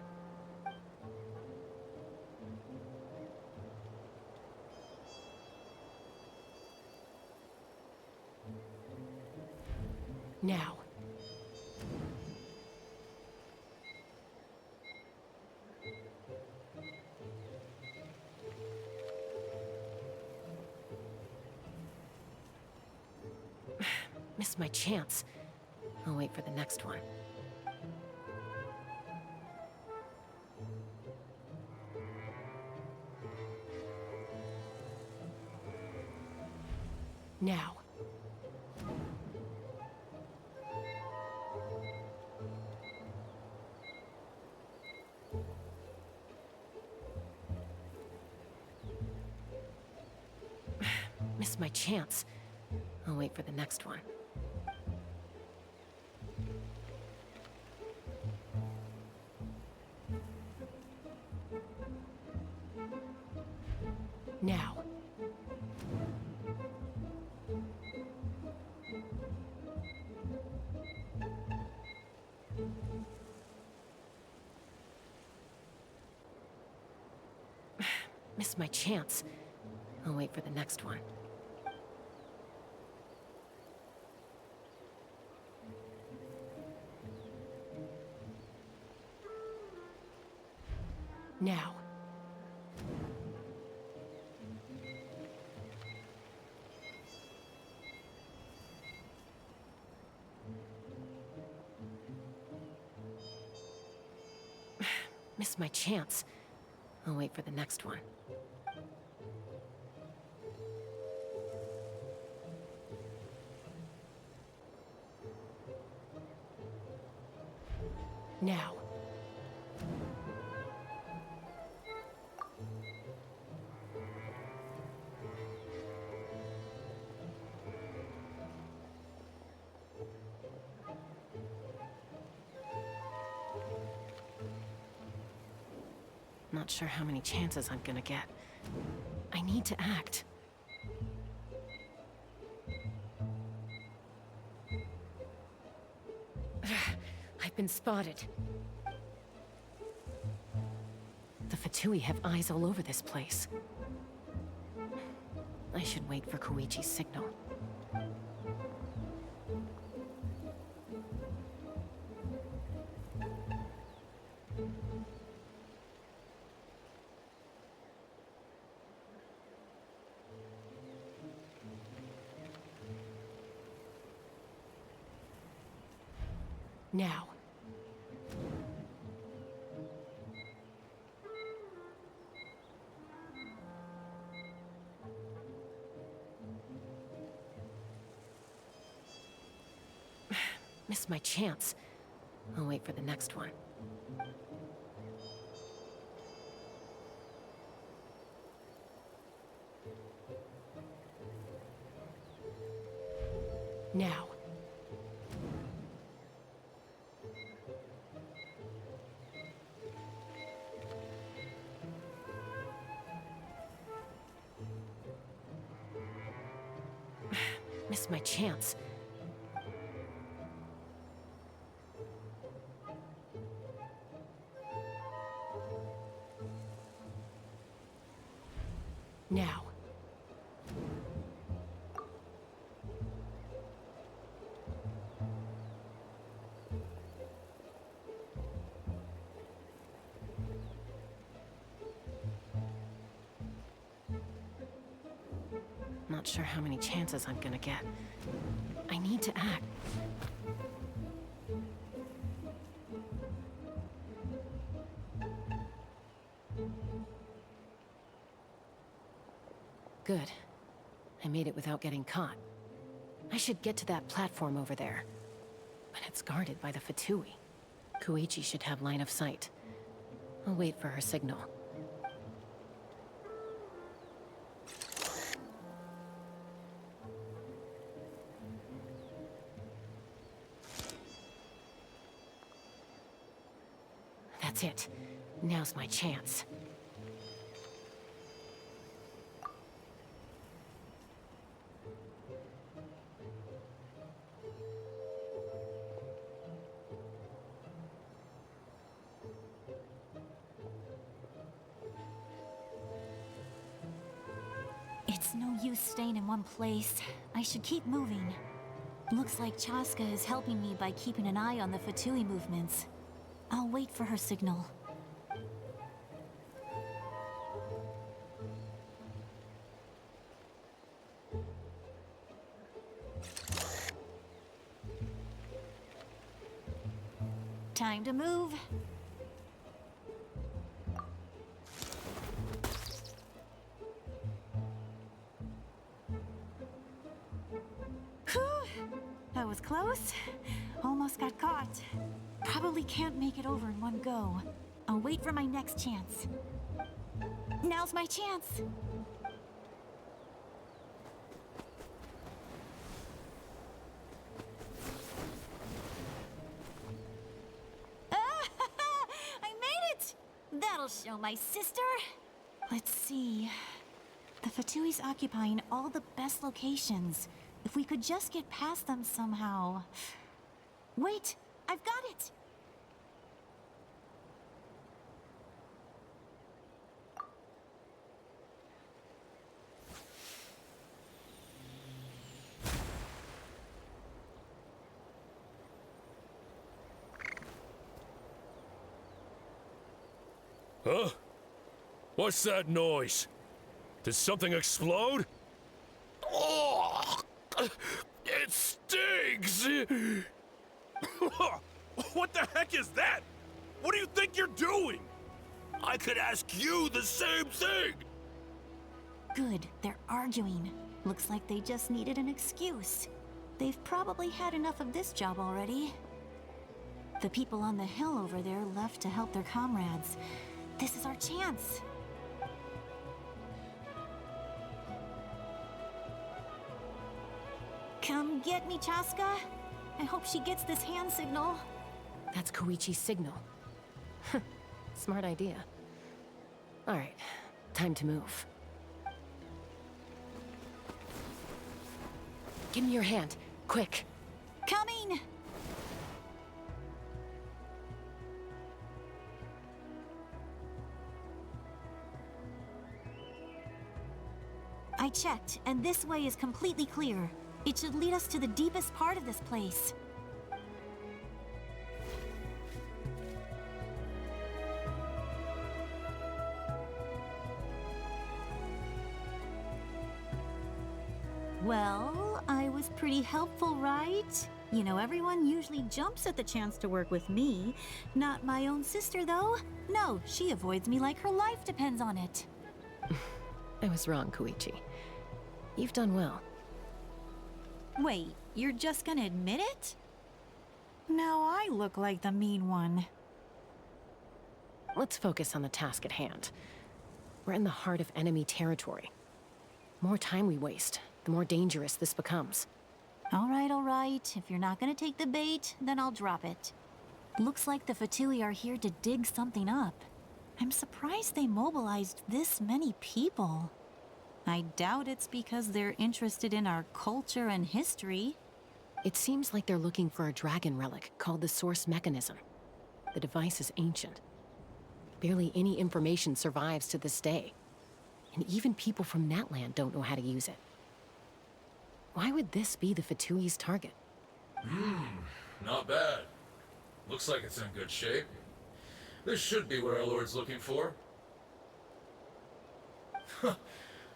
Now. Missed my chance. I'll wait for the next one. Now. Missed my chance. I'll wait for the next one. Now. Missed my chance. I'll wait for the next one. Now. Missed my chance. I'll wait for the next one. Now. Not sure how many chances I'm gonna get. I need to act. I've been spotted. The Fatui have eyes all over this place. I should wait for Koichi's signal. Now. Missed my chance. I'll wait for the next one. Now. Missed my chance. Now. Not sure how many chances I'm gonna get. I need to act. Good. I made it without getting caught. I should get to that platform over there. But it's guarded by the Fatui. Koichi should have line of sight. I'll wait for her signal. That's it. Now's my chance. It's no use staying in one place. I should keep moving. Looks like Chaska is helping me by keeping an eye on the Fatui movements. I'll wait for her signal. Time to move. Whew. That was close. Almost got caught. Probably can't make it over in one go. I'll wait for my next chance. Now's my chance. I made it! That'll show my sister. Let's see. The Fatui's occupying all the best locations. If we could just get past them somehow. Wait, I've got it! Huh? What's that noise? Did something explode? Oh! It stinks! What the heck is that? What do you think you're doing? I could ask you the same thing! Good, they're arguing. Looks like they just needed an excuse. They've probably had enough of this job already. The people on the hill over there left to help their comrades. This is our chance. Come get me, Chaska. I hope she gets this hand signal. That's Koichi's signal. Smart idea. All right, time to move. Give me your hand, quick. Coming! I checked, and this way is completely clear. It should lead us to the deepest part of this place. Well, I was pretty helpful, right? You know, everyone usually jumps at the chance to work with me. Not my own sister, though. No, she avoids me like her life depends on it. I was wrong, Koichi. You've done well. Wait, you're just gonna admit it? Now I look like the mean one. Let's focus on the task at hand. We're in the heart of enemy territory. The more time we waste, the more dangerous this becomes. All right. If you're not gonna take the bait, then I'll drop it. Looks like the Fatui are here to dig something up. I'm surprised they mobilized this many people. I doubt it's because they're interested in our culture and history. It seems like they're looking for a dragon relic called the Source Mechanism. The device is ancient. Barely any information survives to this day. And even people from Natland don't know how to use it. Why would this be the Fatui's target? Not bad. Looks like it's in good shape. This should be what our Lord's looking for.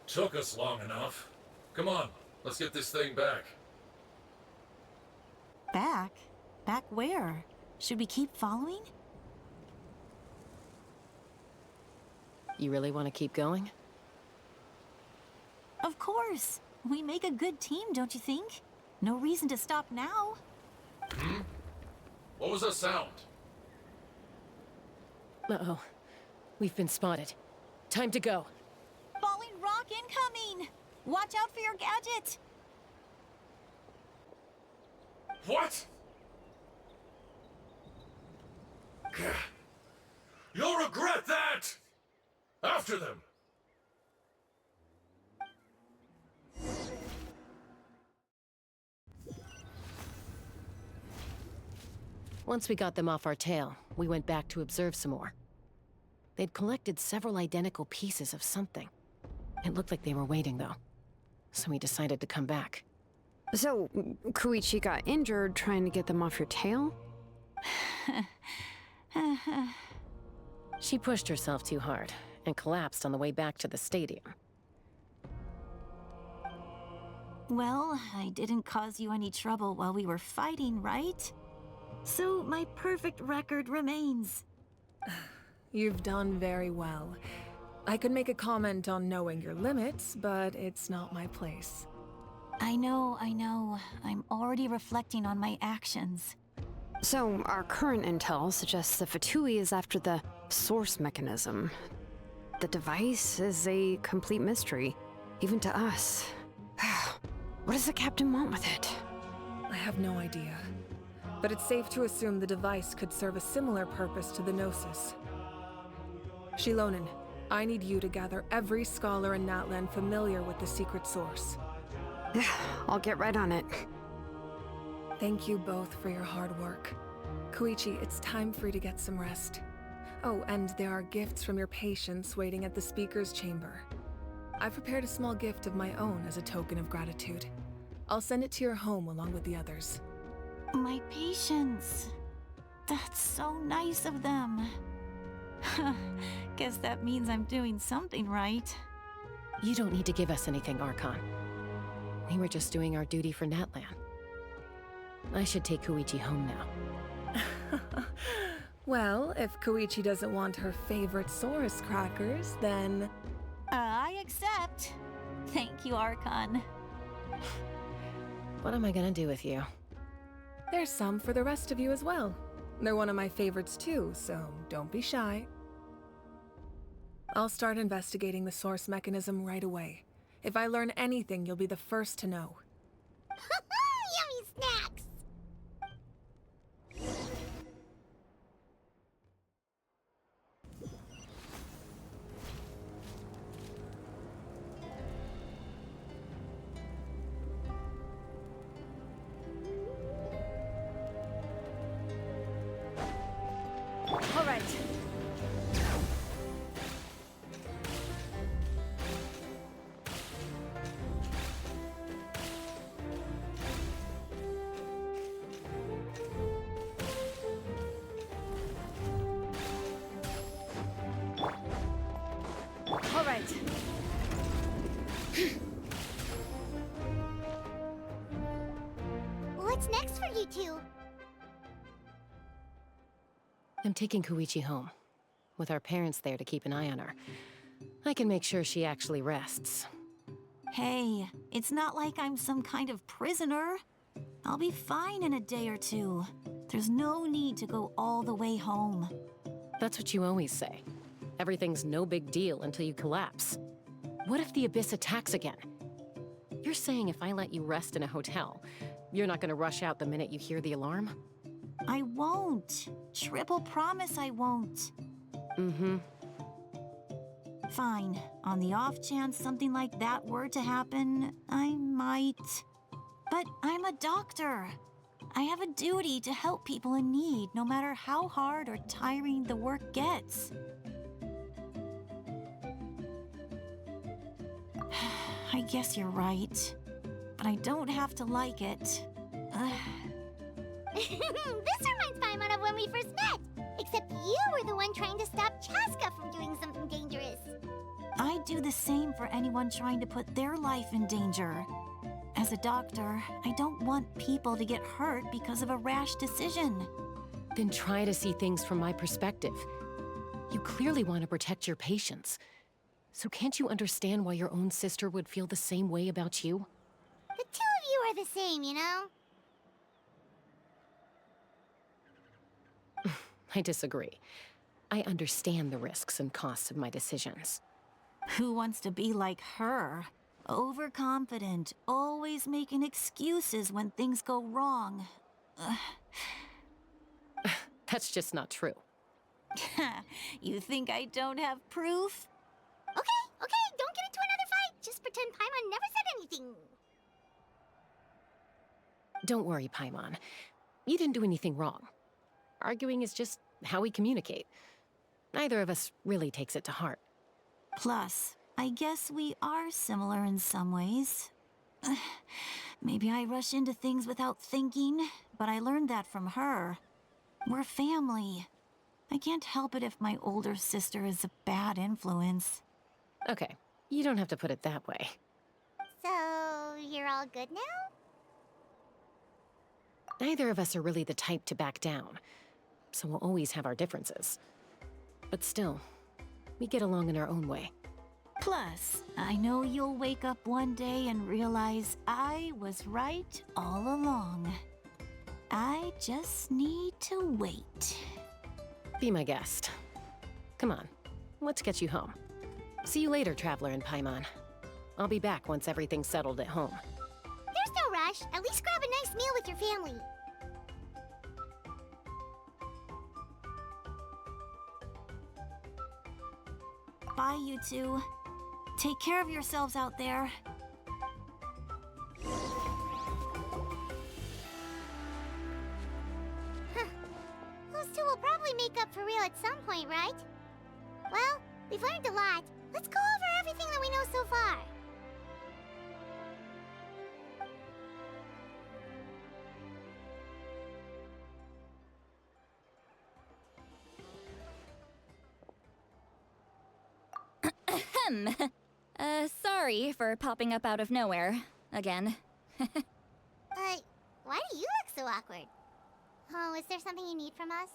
Took us long enough. Come on, let's get this thing back. Back? Back where? Should we keep following? You really want to keep going? Of course. We make a good team, don't you think? No reason to stop now. What was that sound? Uh-oh. We've been spotted. Time to go. Falling rock incoming! Watch out for your gadget! What? You'll regret that! After them! Once we got them off our tail, we went back to observe some more. They'd collected several identical pieces of something. It looked like they were waiting, though. So we decided to come back. So, Koichi got injured trying to get them off your tail? She pushed herself too hard and collapsed on the way back to the stadium. Well, I didn't cause you any trouble while we were fighting, right? So my perfect record remains. You've done very well. I could make a comment on knowing your limits, but it's not my place. I know. I'm already reflecting on my actions. So, our current intel suggests the Fatui is after the Source Mechanism. The device is a complete mystery, even to us. What does the captain want with it? I have no idea. But it's safe to assume the device could serve a similar purpose to the Gnosis. Shilonen, I need you to gather every scholar in Natland familiar with the secret source. I'll get right on it. Thank you both for your hard work. Koichi, it's time for you to get some rest. Oh, and there are gifts from your patients waiting at the speaker's chamber. I've prepared a small gift of my own as a token of gratitude. I'll send it to your home along with the others. My patience. That's so nice of them. Guess that means I'm doing something right. You don't need to give us anything, Archon. We were just doing our duty for Natland. I should take Koichi home now. Well, if Koichi doesn't want her favorite Saurus crackers, then... I accept. Thank you, Archon. What am I gonna do with you? There's some for the rest of you as well. They're one of my favorites too, so don't be shy. I'll start investigating the Source Mechanism right away. If I learn anything, you'll be the first to know. Yummy snacks! I'm taking Koichi home. With our parents there to keep an eye on her. I can make sure she actually rests. Hey, it's not like I'm some kind of prisoner. I'll be fine in a day or two. There's no need to go all the way home. That's what you always say. Everything's no big deal until you collapse. What if the Abyss attacks again? You're saying if I let you rest in a hotel, you're not gonna rush out the minute you hear the alarm? I won't. Triple promise I won't. Mm-hmm. Fine. On the off chance something like that were to happen, I might. But I'm a doctor. I have a duty to help people in need, no matter how hard or tiring the work gets. I guess you're right. But I don't have to like it. This reminds Paimon of when we first met. Except you were the one trying to stop Chaska from doing something dangerous. I do the same for anyone trying to put their life in danger. As a doctor, I don't want people to get hurt because of a rash decision. Then try to see things from my perspective. You clearly want to protect your patients. So can't you understand why your own sister would feel the same way about you? The two of you are the same, you know? I disagree. I understand the risks and costs of my decisions. Who wants to be like her? Overconfident, always making excuses when things go wrong. That's just not true. You think I don't have proof? Okay, don't get into another fight. Just pretend Paimon never said anything. Don't worry, Paimon. You didn't do anything wrong. Arguing is just how we communicate. Neither of us really takes it to heart. Plus, I guess we are similar in some ways. Maybe I rush into things without thinking, but I learned that from her. We're family. I can't help it if my older sister is a bad influence. Okay, you don't have to put it that way. So, you're all good now? Neither of us are really the type to back down, so we'll always have our differences. But still, we get along in our own way. Plus, I know you'll wake up one day and realize I was right all along. I just need to wait. Be my guest. Come on, let's get you home. See you later, Traveler and Paimon. I'll be back once everything's settled at home. There's no rush. At least grab a nice meal with your family. Bye, you two. Take care of yourselves out there. Those two will probably make up for real at some point, right? Well, we've learned a lot. Let's go over everything that we know so far. Sorry for popping up out of nowhere. Again. Why do you look so awkward? Oh, is there something you need from us?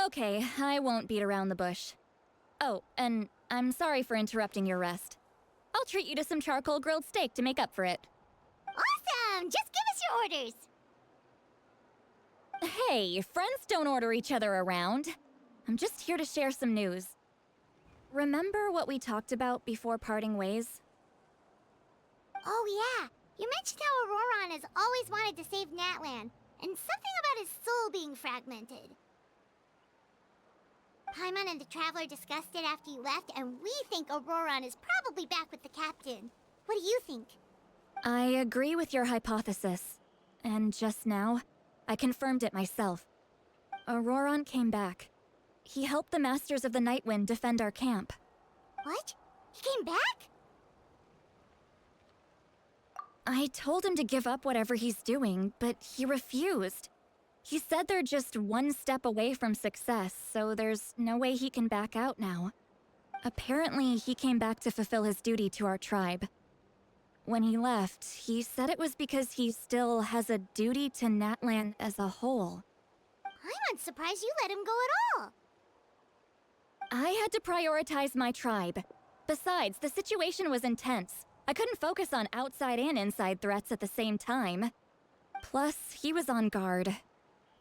Okay, I won't beat around the bush. Oh, and I'm sorry for interrupting your rest. I'll treat you to some charcoal grilled steak to make up for it. Awesome! Just give us your orders! Hey, friends don't order each other around. I'm just here to share some news. Remember what we talked about before parting ways? Oh yeah, you mentioned how Auroron has always wanted to save Natlan, and something about his soul being fragmented. Paimon and the Traveler discussed it after you left, and we think Auroron is probably back with the captain. What do you think? I agree with your hypothesis. And just now, I confirmed it myself. Auroron came back. He helped the Masters of the Nightwind defend our camp. What? He came back? I told him to give up whatever he's doing, but he refused. He said they're just one step away from success, so there's no way he can back out now. Apparently, he came back to fulfill his duty to our tribe. When he left, he said it was because he still has a duty to Natlan as a whole. Paimon's surprised you let him go at all. I had to prioritize my tribe. Besides, the situation was intense. I couldn't focus on outside and inside threats at the same time. Plus, he was on guard.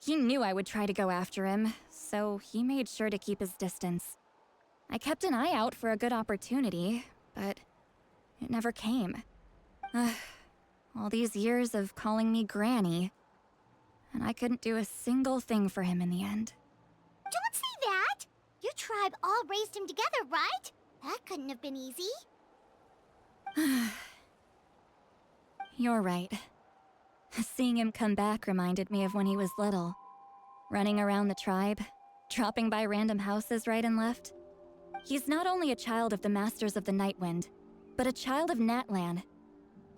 He knew I would try to go after him, so he made sure to keep his distance. I kept an eye out for a good opportunity, but it never came. All these years of calling me Granny, and I couldn't do a single thing for him in the end. Don't say that! Your tribe all raised him together, right? That couldn't have been easy. You're right. Seeing him come back reminded me of when he was little. Running around the tribe, dropping by random houses right and left. He's not only a child of the Masters of the Nightwind, but a child of Natlan.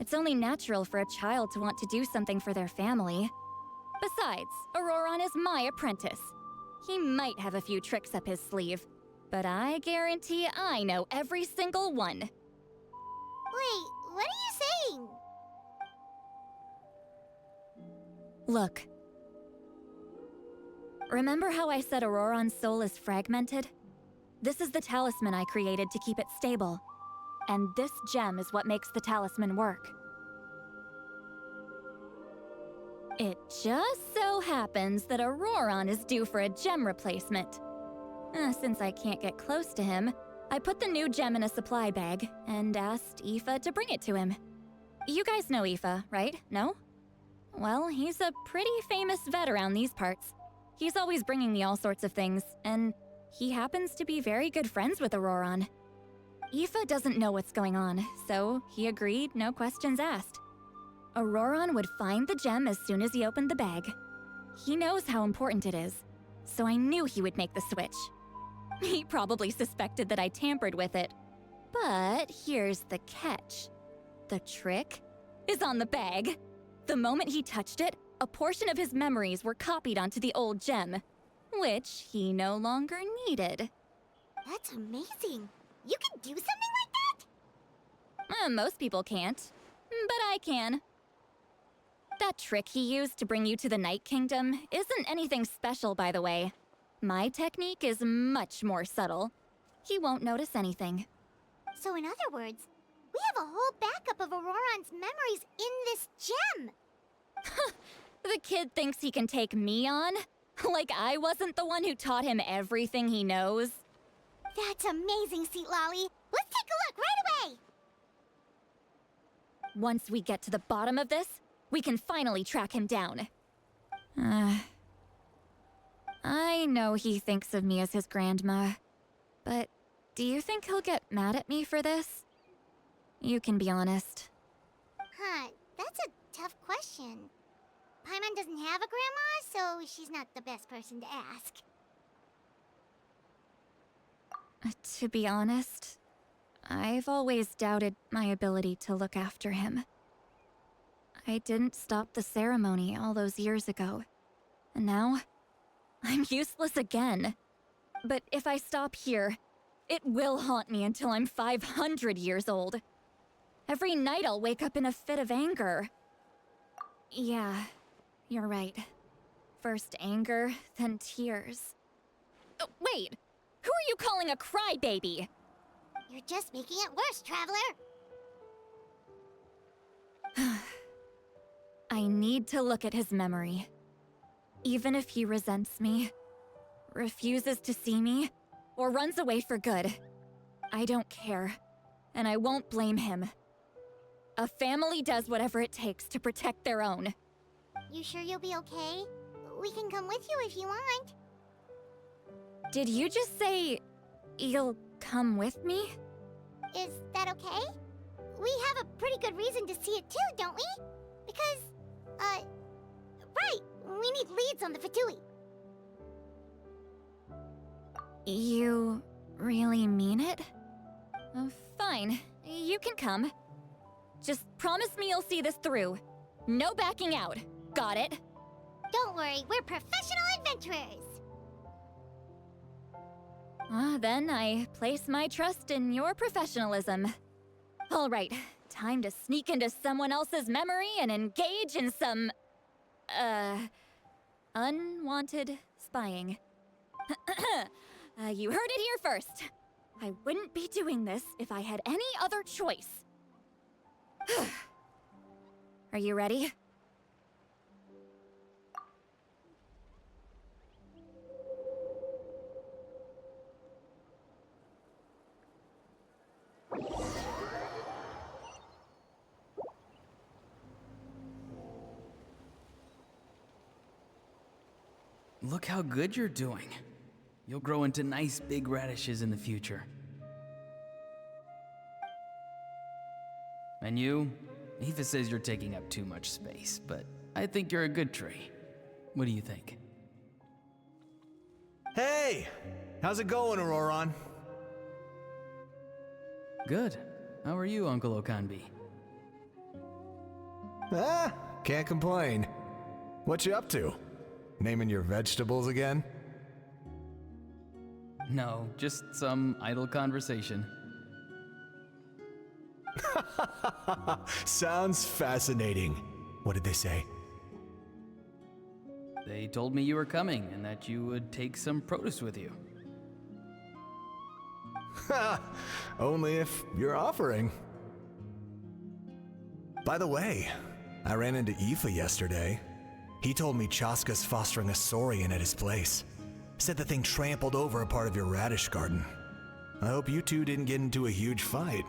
It's only natural for a child to want to do something for their family. Besides, Auroron is my apprentice. He might have a few tricks up his sleeve, but I guarantee I know every single one. Wait, what are you saying? Look. Remember how I said Auroron's soul is fragmented? This is the talisman I created to keep it stable. And this gem is what makes the talisman work. It just so happens that Auroron is due for a gem replacement. Since I can't get close to him, I put the new gem in a supply bag and asked Aoife to bring it to him. You guys know Aoife, right? No? Well, he's a pretty famous vet around these parts. He's always bringing me all sorts of things, and he happens to be very good friends with Auroron. Aoife doesn't know what's going on, so he agreed, no questions asked. Auroron would find the gem as soon as he opened the bag. He knows how important it is, so I knew he would make the switch. He probably suspected that I tampered with it. But here's the catch. The trick is on the bag. The moment he touched it, a portion of his memories were copied onto the old gem, which he no longer needed. That's amazing. You can do something like that? Most people can't, but I can. That trick he used to bring you to the Night Kingdom isn't anything special, by the way. My technique is much more subtle. He won't notice anything. So in other words, we have a whole backup of Auroron's memories in this gem. The kid thinks he can take me on? Like I wasn't the one who taught him everything he knows? That's amazing, Seat Lolly. Let's take a look right away! Once we get to the bottom of this, we can finally track him down. I know he thinks of me as his grandma, but do you think he'll get mad at me for this? You can be honest. Huh, that's a tough question. Paimon doesn't have a grandma, so she's not the best person to ask. To be honest, I've always doubted my ability to look after him. I didn't stop the ceremony all those years ago, and now I'm useless again. But if I stop here, it will haunt me until I'm 500 years old. Every night I'll wake up in a fit of anger. Yeah, you're right. First anger, then tears. Oh, wait! Who are you calling a crybaby? You're just making it worse, Traveler! I need to look at his memory. Even if he resents me, refuses to see me, or runs away for good, I don't care, and I won't blame him. A family does whatever it takes to protect their own. You sure you'll be okay? We can come with you if you want. Did you just say you'll come with me? Is that okay? We have a pretty good reason to see it too, don't we? Because, right, we need leads on the Fatui. You really mean it? Fine, you can come. Just promise me you'll see this through. No backing out. Got it? Don't worry, we're professional adventurers. Then I place my trust in your professionalism. All right, time to sneak into someone else's memory and engage in some, unwanted spying. You heard it here first. I wouldn't be doing this if I had any other choice. Are you ready? Look how good you're doing. You'll grow into nice big radishes in the future. And you? Aoife says you're taking up too much space, but I think you're a good tree. What do you think? Hey! How's it going, Auroron? Good. How are you, Uncle Okanbi? Ah, can't complain. What you up to? Naming your vegetables again? No, just some idle conversation. Sounds fascinating. What did they say? They told me you were coming and that you would take some produce with you. Ha! Only if you're offering. By the way, I ran into Aoife yesterday. He told me Chaska's fostering a saurian at his place. Said the thing trampled over a part of your radish garden. I hope you two didn't get into a huge fight.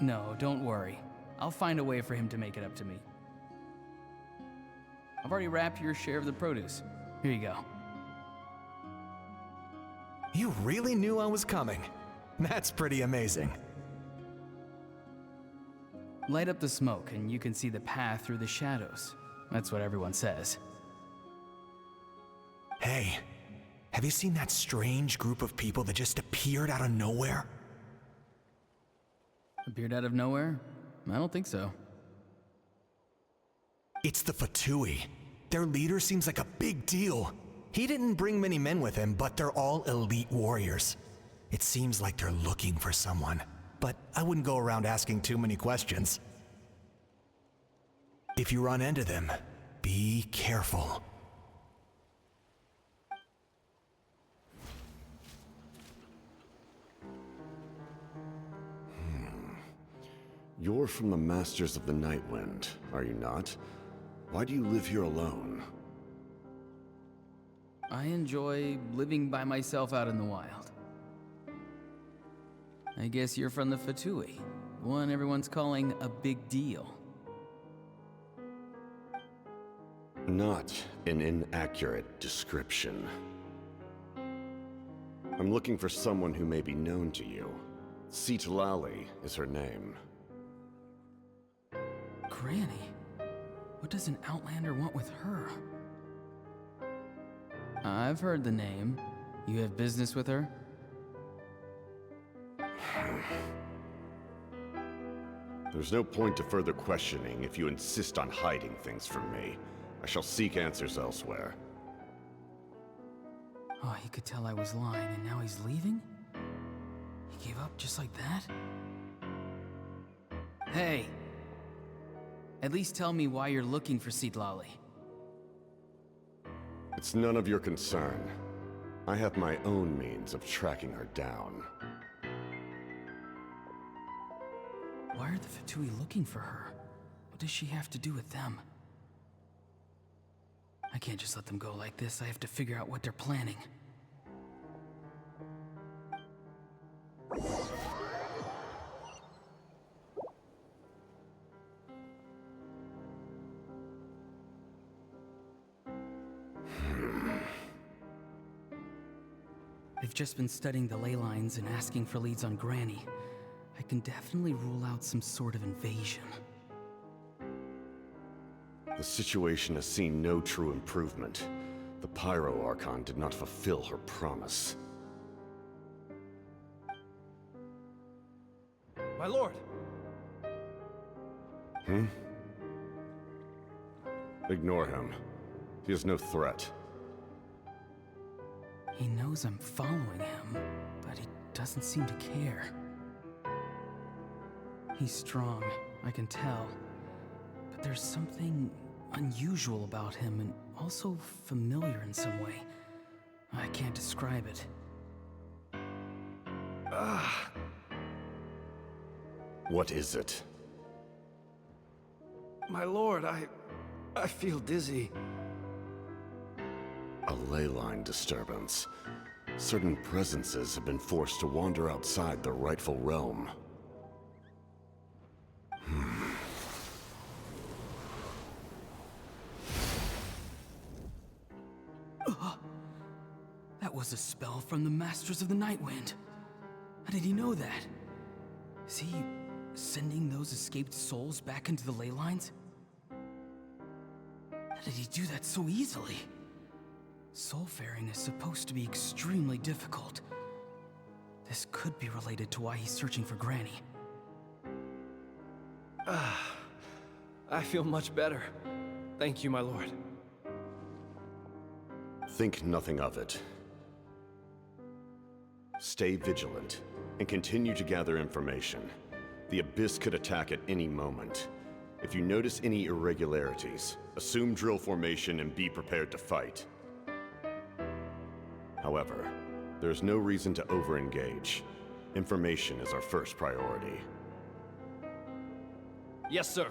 No, don't worry. I'll find a way for him to make it up to me. I've already wrapped your share of the produce. Here you go. You really knew I was coming. That's pretty amazing. Light up the smoke and you can see the path through the shadows. That's what everyone says. Hey, have you seen that strange group of people that just appeared out of nowhere? Appeared out of nowhere? I don't think so. It's the Fatui. Their leader seems like a big deal. He didn't bring many men with him, but they're all elite warriors. It seems like they're looking for someone, but I wouldn't go around asking too many questions. If you run into them, be careful. You're from the Masters of the Nightwind, are you not? Why do you live here alone? I enjoy living by myself out in the wild. I guess you're from the Fatui, the one everyone's calling a big deal. Not an inaccurate description. I'm looking for someone who may be known to you. Citlali is her name. Granny? What does an Outlander want with her? I've heard the name. You have business with her? There's no point to further questioning if you insist on hiding things from me. I shall seek answers elsewhere. Oh, he could tell I was lying and now he's leaving? He gave up just like that? Hey! At least tell me why you're looking for Citlali. It's none of your concern. I have my own means of tracking her down. Why are the Fatui looking for her? What does she have to do with them? I can't just let them go like this. I have to figure out what they're planning. I've just been studying the ley lines and asking for leads on Granny. I can definitely rule out some sort of invasion. The situation has seen no true improvement. The Pyro Archon did not fulfill her promise. My lord! Ignore him. He is no threat. He knows I'm following him, but he doesn't seem to care. He's strong, I can tell. But there's something unusual about him, and also familiar in some way. I can't describe it. What is it? My lord, I feel dizzy. A ley line disturbance. Certain presences have been forced to wander outside their rightful realm. That was a spell from the Masters of the Nightwind. How did he know that? Is he sending those escaped souls back into the ley lines? How did he do that so easily? Soulfaring is supposed to be extremely difficult. This could be related to why he's searching for Granny. I feel much better. Thank you, my lord. Think nothing of it. Stay vigilant, and continue to gather information. The Abyss could attack at any moment. If you notice any irregularities, assume drill formation and be prepared to fight. However, there's no reason to over-engage. Information is our first priority. Yes, sir.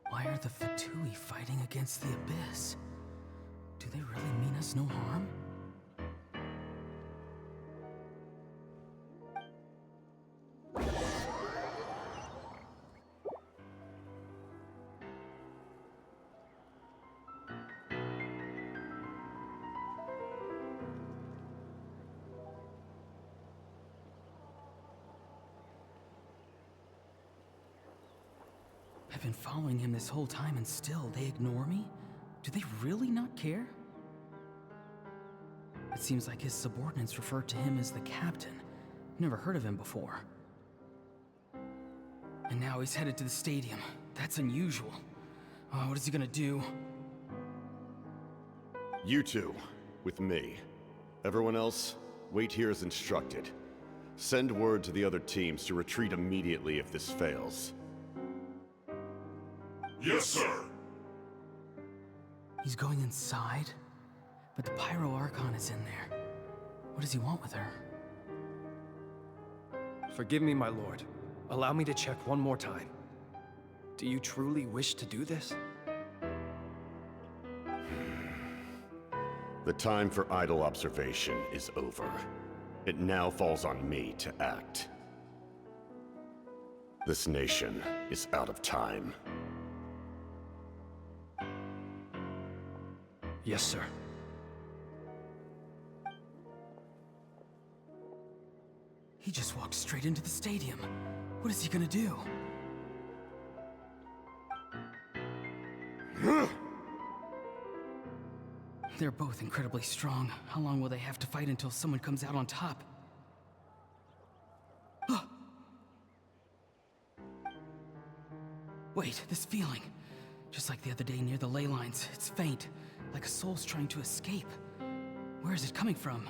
Why are the Fatui fighting against the Abyss? Do they really mean us no harm? I've been following him this whole time and still they ignore me? Do they really not care? It seems like his subordinates refer to him as the captain. Never heard of him before. And now he's headed to the stadium. That's unusual. What is he gonna do? You two, with me. Everyone else, wait here as instructed. Send word to the other teams to retreat immediately if this fails. Yes, sir. He's going inside? But the Pyro Archon is in there. What does he want with her? Forgive me, my lord. Allow me to check one more time. Do you truly wish to do this? The time for idle observation is over. It now falls on me to act. This nation is out of time. Yes, sir. He just walked straight into the stadium. What is he gonna do? They're both incredibly strong. How long will they have to fight until someone comes out on top? Wait, this feeling. Just like the other day near the ley lines, it's faint, like a soul's trying to escape. Where is it coming from?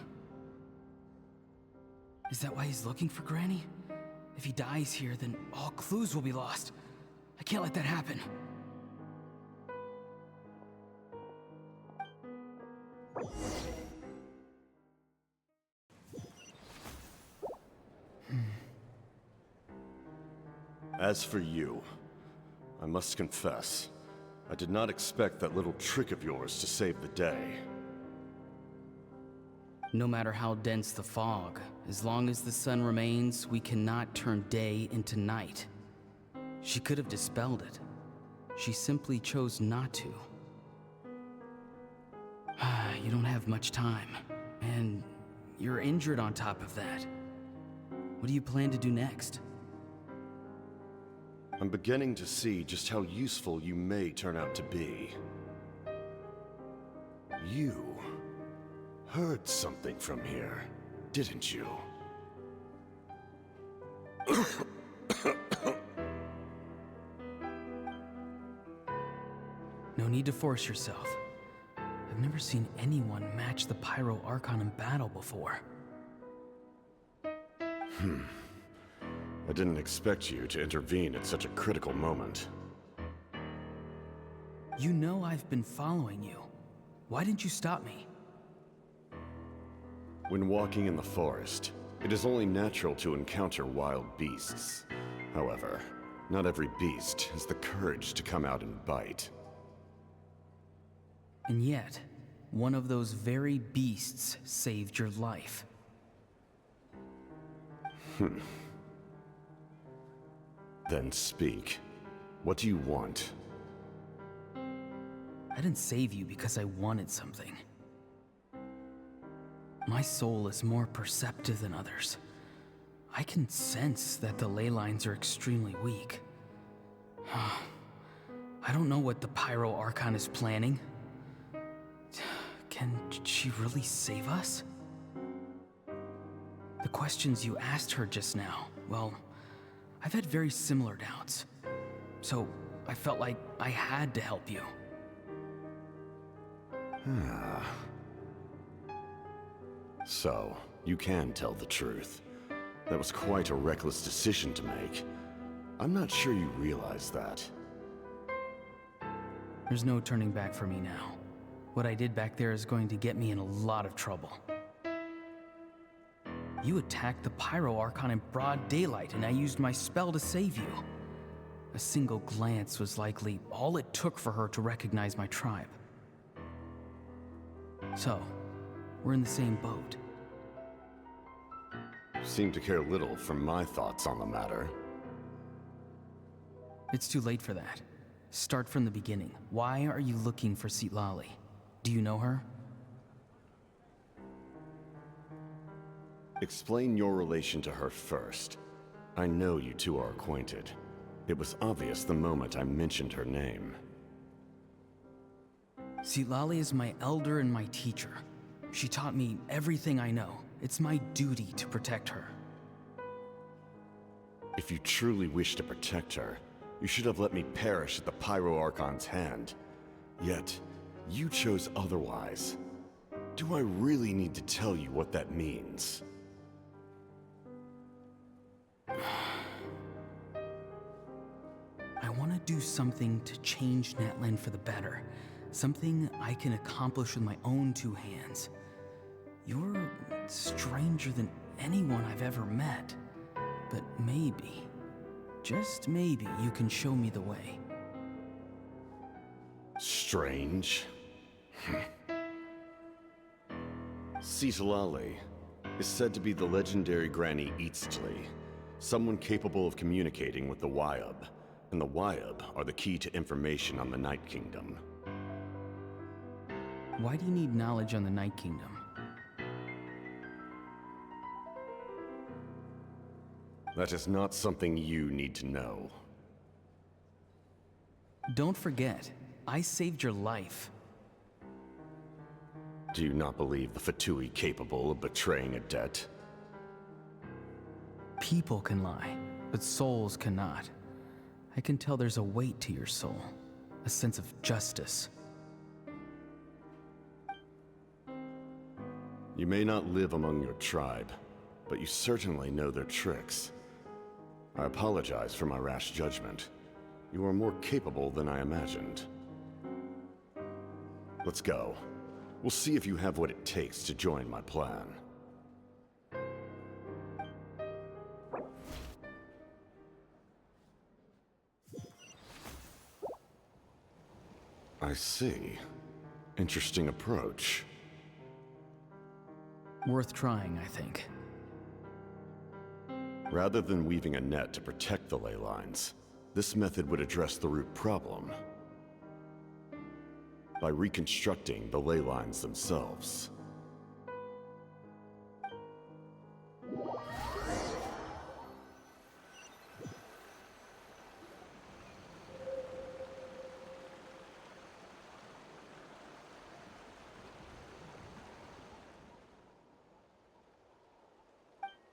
Is that why he's looking for Granny? If he dies here, then all clues will be lost. I can't let that happen. As for you, I must confess, I did not expect that little trick of yours to save the day. No matter how dense the fog, as long as the sun remains, we cannot turn day into night. She could have dispelled it. She simply chose not to. You don't have much time, and you're injured on top of that. What do you plan to do next? I'm beginning to see just how useful you may turn out to be. You heard something from here, didn't you? No need to force yourself. I've never seen anyone match the Pyro Archon in battle before. I didn't expect you to intervene at such a critical moment. You know I've been following you. Why didn't you stop me? When walking in the forest, it is only natural to encounter wild beasts. However, not every beast has the courage to come out and bite. And yet, one of those very beasts saved your life. Then speak. What do you want? I didn't save you because I wanted something. My soul is more perceptive than others. I can sense that the ley lines are extremely weak. I don't know what the Pyro Archon is planning. Can she really save us? The questions you asked her just now, well, I've had very similar doubts. So I felt like I had to help you. So, you can tell the truth. That was quite a reckless decision to make. I'm not sure you realize that. There's no turning back for me now. What I did back there is going to get me in a lot of trouble. You attacked the Pyro Archon in broad daylight, and I used my spell to save you. A single glance was likely all it took for her to recognize my tribe. So, we're in the same boat. Seem to care little for my thoughts on the matter. It's too late for that. Start from the beginning. Why are you looking for Citlali? Do you know her? Explain your relation to her first. I know you two are acquainted. It was obvious the moment I mentioned her name. Citlali is my elder and my teacher. She taught me everything I know. It's my duty to protect her. If you truly wish to protect her, you should have let me perish at the Pyro Archon's hand. Yet, you chose otherwise. Do I really need to tell you what that means? I want to do something to change Natlan for the better. Something I can accomplish with my own two hands. You're stranger than anyone I've ever met. But maybe, just maybe, you can show me the way. Strange? Citlali is said to be the legendary Granny Eastly, someone capable of communicating with the Wyub, and the Wyub are the key to information on the Night Kingdom. Why do you need knowledge on the Night Kingdom? That is not something you need to know. Don't forget, I saved your life. Do you not believe the Fatui capable of betraying a debt? People can lie, but souls cannot. I can tell there's a weight to your soul, a sense of justice. You may not live among your tribe, but you certainly know their tricks. I apologize for my rash judgment. You are more capable than I imagined. Let's go. We'll see if you have what it takes to join my plan. I see. Interesting approach. Worth trying, I think. Rather than weaving a net to protect the ley lines, this method would address the root problem by reconstructing the ley lines themselves.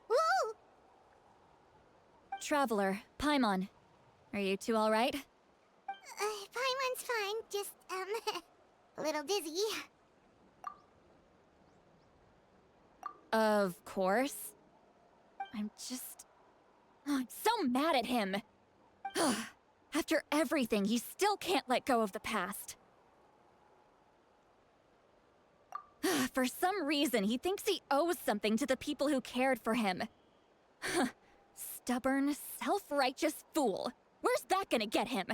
Woo! Traveler, Paimon. Are you two alright? Paimon's fine, just, a little dizzy. Of course. I'm so mad at him. After everything, he still can't let go of the past. For some reason, he thinks he owes something to the people who cared for him. Stubborn, self-righteous fool. Where's that gonna get him?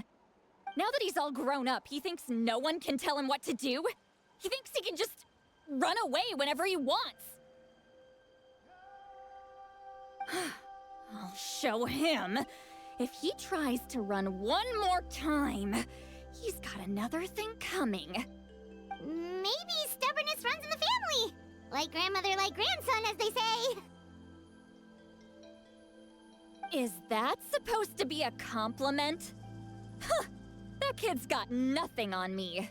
Now that he's all grown up, he thinks no one can tell him what to do? He thinks he can just run away whenever he wants. I'll show him. If he tries to run one more time, he's got another thing coming. Maybe stubbornness runs in the family. Like grandmother, like grandson, as they say. Is that supposed to be a compliment? Huh! That kid's got nothing on me.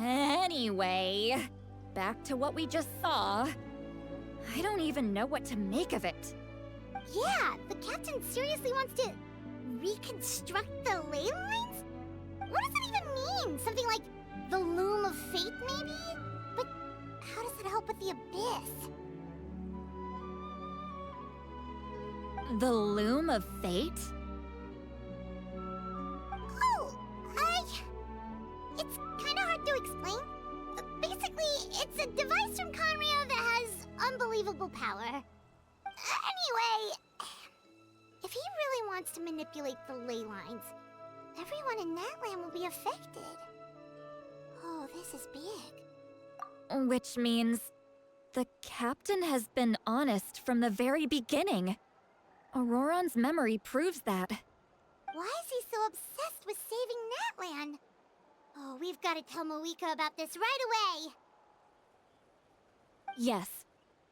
Anyway, back to what we just saw. I don't even know what to make of it. Yeah, the captain seriously wants to reconstruct the ley lines? What does that even mean? Something like the loom of fate, maybe? But how does that help with the abyss? The loom of fate? Oh, it's kind of hard to explain. Basically, it's a device from Conrio that has unbelievable power. Anyway, if he really wants to manipulate the ley lines, everyone in Natlan will be affected. Oh, this is big. Which means the captain has been honest from the very beginning. Auroron's memory proves that. Why is he so obsessed with saving Natlan? Oh, we've got to tell Moeka about this right away. Yes,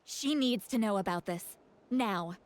she needs to know about this. Now.